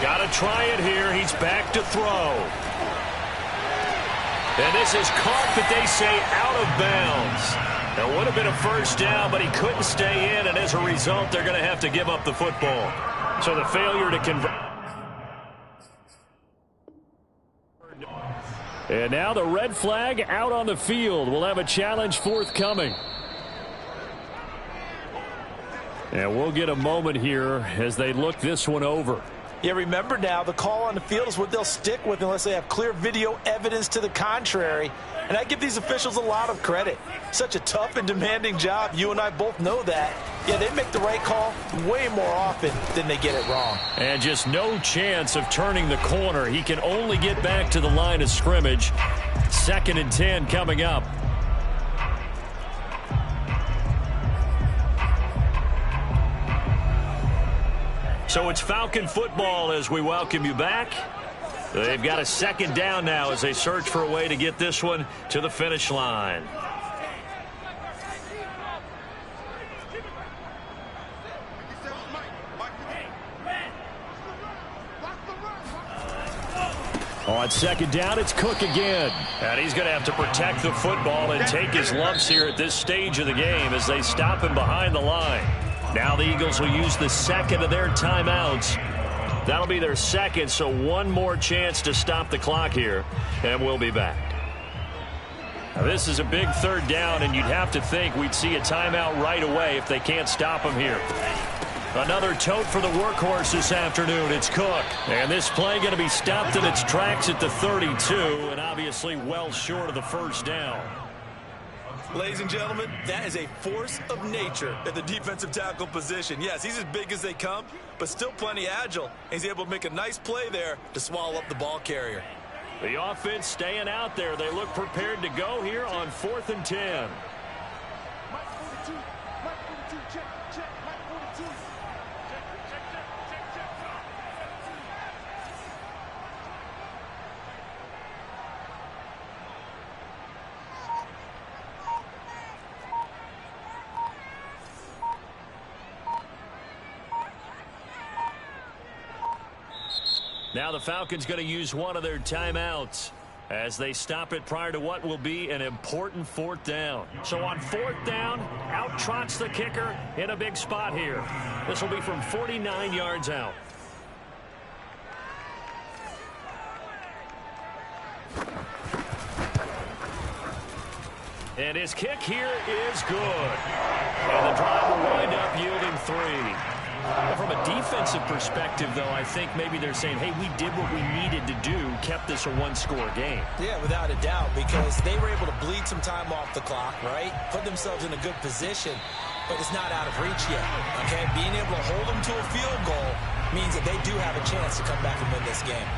Got to try it here. He's back to throw. And this is caught, but they say out of bounds. That would have been a 1st down, but he couldn't stay in, and as a result, they're going to have to give up the football. So the failure to convert. And now the red flag out on the field. We'll have a challenge forthcoming. And we'll get a moment here as they look this one over. Yeah, remember now, the call on the field is what they'll stick with unless they have clear video evidence to the contrary. And I give these officials a lot of credit. Such a tough and demanding job. You and I both know that. Yeah, they make the right call way more often than they get it wrong. And just no chance of turning the corner. He can only get back to the line of scrimmage. 2nd and 10 coming up. So it's Falcon football as we welcome you back. They've got a 2nd down now as they search for a way to get this one to the finish line. On 2nd down, it's Cook again. And he's going to have to protect the football and take his lumps here at this stage of the game as they stop him behind the line. Now the Eagles will use the 2nd of their timeouts. That'll be their 2nd, so one more chance to stop the clock here, and we'll be back. Now this is a big 3rd down, and you'd have to think we'd see a timeout right away if they can't stop him here. Another tote for the workhorse this afternoon. It's Cook. And this play going to be stopped in its tracks at the 32, and obviously well short of the 1st down. Ladies and gentlemen, that is a force of nature at the defensive tackle position. Yes, he's as big as they come, but still plenty agile. He's able to make a nice play there to swallow up the ball carrier. The offense staying out there. They look prepared to go here on 4th and 10. Now the Falcons going to use one of their timeouts as they stop it prior to what will be an important 4th down. So on 4th down, out trots the kicker in a big spot here. This will be from 49 yards out. And his kick here is good. And the drive will wind up yielding 3. From a defensive perspective, though, I think maybe they're saying, hey, we did what we needed to do, kept this a 1-score game. Yeah, without a doubt, because they were able to bleed some time off the clock, right? Put themselves in a good position, but it's not out of reach yet, okay? Being able to hold them to a field goal means that they do have a chance to come back and win this game.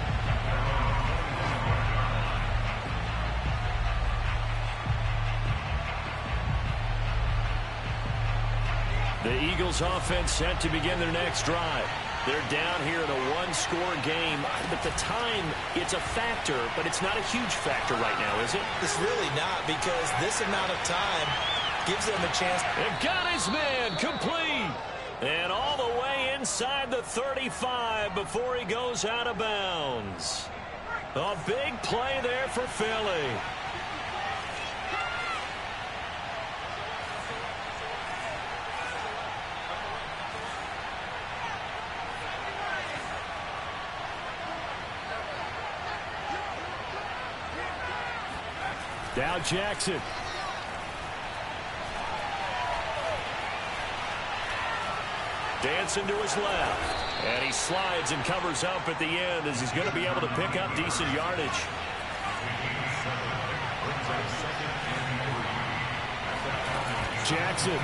The Eagles offense set to begin their next drive. They're down here in a 1-score game. But the time, it's a factor, but it's not a huge factor right now, is it? It's really not, because this amount of time gives them a chance. And got his man complete. And all the way inside the 35 before he goes out of bounds. A big play there for Philly. Now Jackson. Dancing to his left. And he slides and covers up at the end as he's going to be able to pick up decent yardage. Jackson.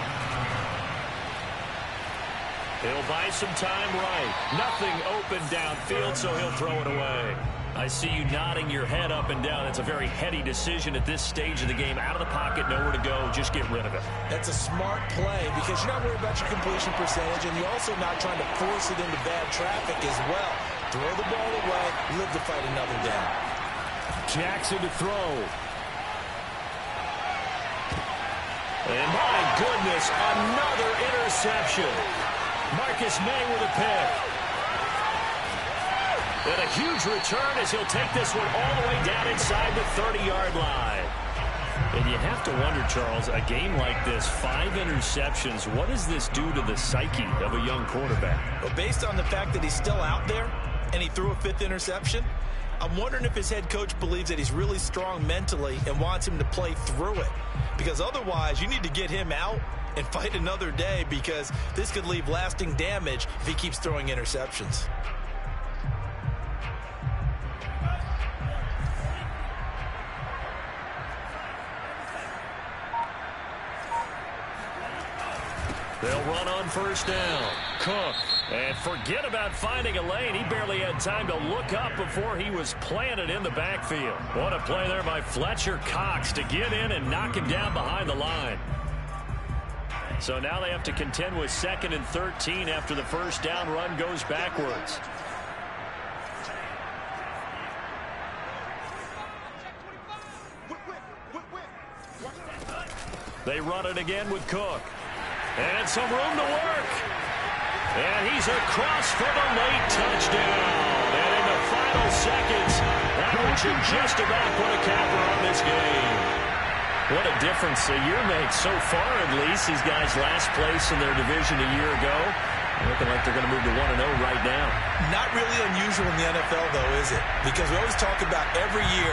He'll buy some time right. Nothing open downfield, so he'll throw it away. I see you nodding your head up and down. It's a very heady decision at this stage of the game. Out of the pocket, nowhere to go. Just get rid of it. That's a smart play because you're not worried about your completion percentage, and you're also not trying to force it into bad traffic as well. Throw the ball away, live to fight another down. Jackson to throw. And my goodness, another interception. Marcus May with a pick. And a huge return as he'll take this one all the way down inside the 30-yard line. And you have to wonder, Charles, a game like this, 5 interceptions, what does this do to the psyche of a young quarterback? Well, based on the fact that he's still out there and he threw a 5th interception, I'm wondering if his head coach believes that he's really strong mentally and wants him to play through it. Because otherwise, you need to get him out and fight another day, because this could leave lasting damage if he keeps throwing interceptions. They'll run on first down. Cook. And forget about finding a lane. He barely had time to look up before he was planted in the backfield. What a play there by Fletcher Cox to get in and knock him down behind the line. So now they have to contend with 2nd and 13 after the first down run goes backwards. They run it again with Cook. And some room to work. And he's across for the late touchdown. And in the final seconds, that one should just about put a capper on this game. What a difference a year makes so far, at least. These guys last place in their division a year ago. Looking like they're going to move to 1-0 right now. Not really unusual in the NFL, though, is it? Because we always talk about every year,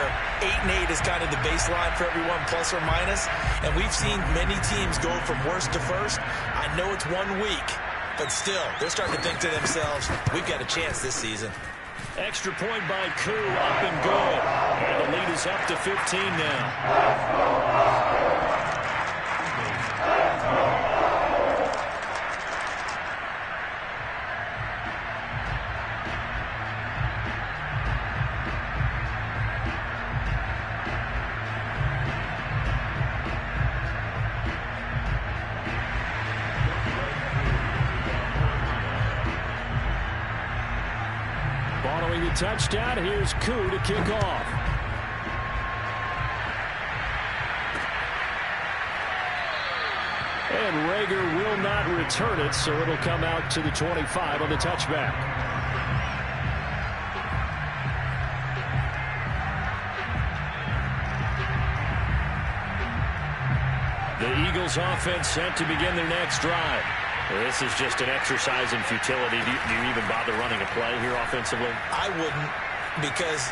8-8 is kind of the baseline for everyone, plus or minus. And we've seen many teams go from worst to first. I know it's 1 week, but still, they're starting to think to themselves, we've got a chance this season. Extra point by Koo, up and good. And the lead is up to 15 now. Following the touchdown, here's Koo to kick off. And Rager will not return it, so it'll come out to the 25 on the touchback. The Eagles offense set to begin their next drive. This is just an exercise in futility. Do you even bother running a play here offensively? I wouldn't, because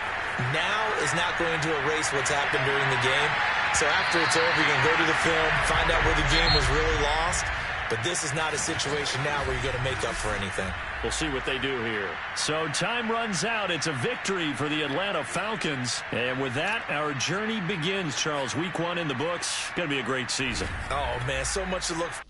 now is not going to erase what's happened during the game. So after it's over, you can go to the film, find out where the game was really lost. But this is not a situation now where you're going to make up for anything. We'll see what they do here. So time runs out. It's a victory for the Atlanta Falcons. And with that, our journey begins, Charles. Week 1 in the books. Going to be a great season. Oh, man, so much to look for.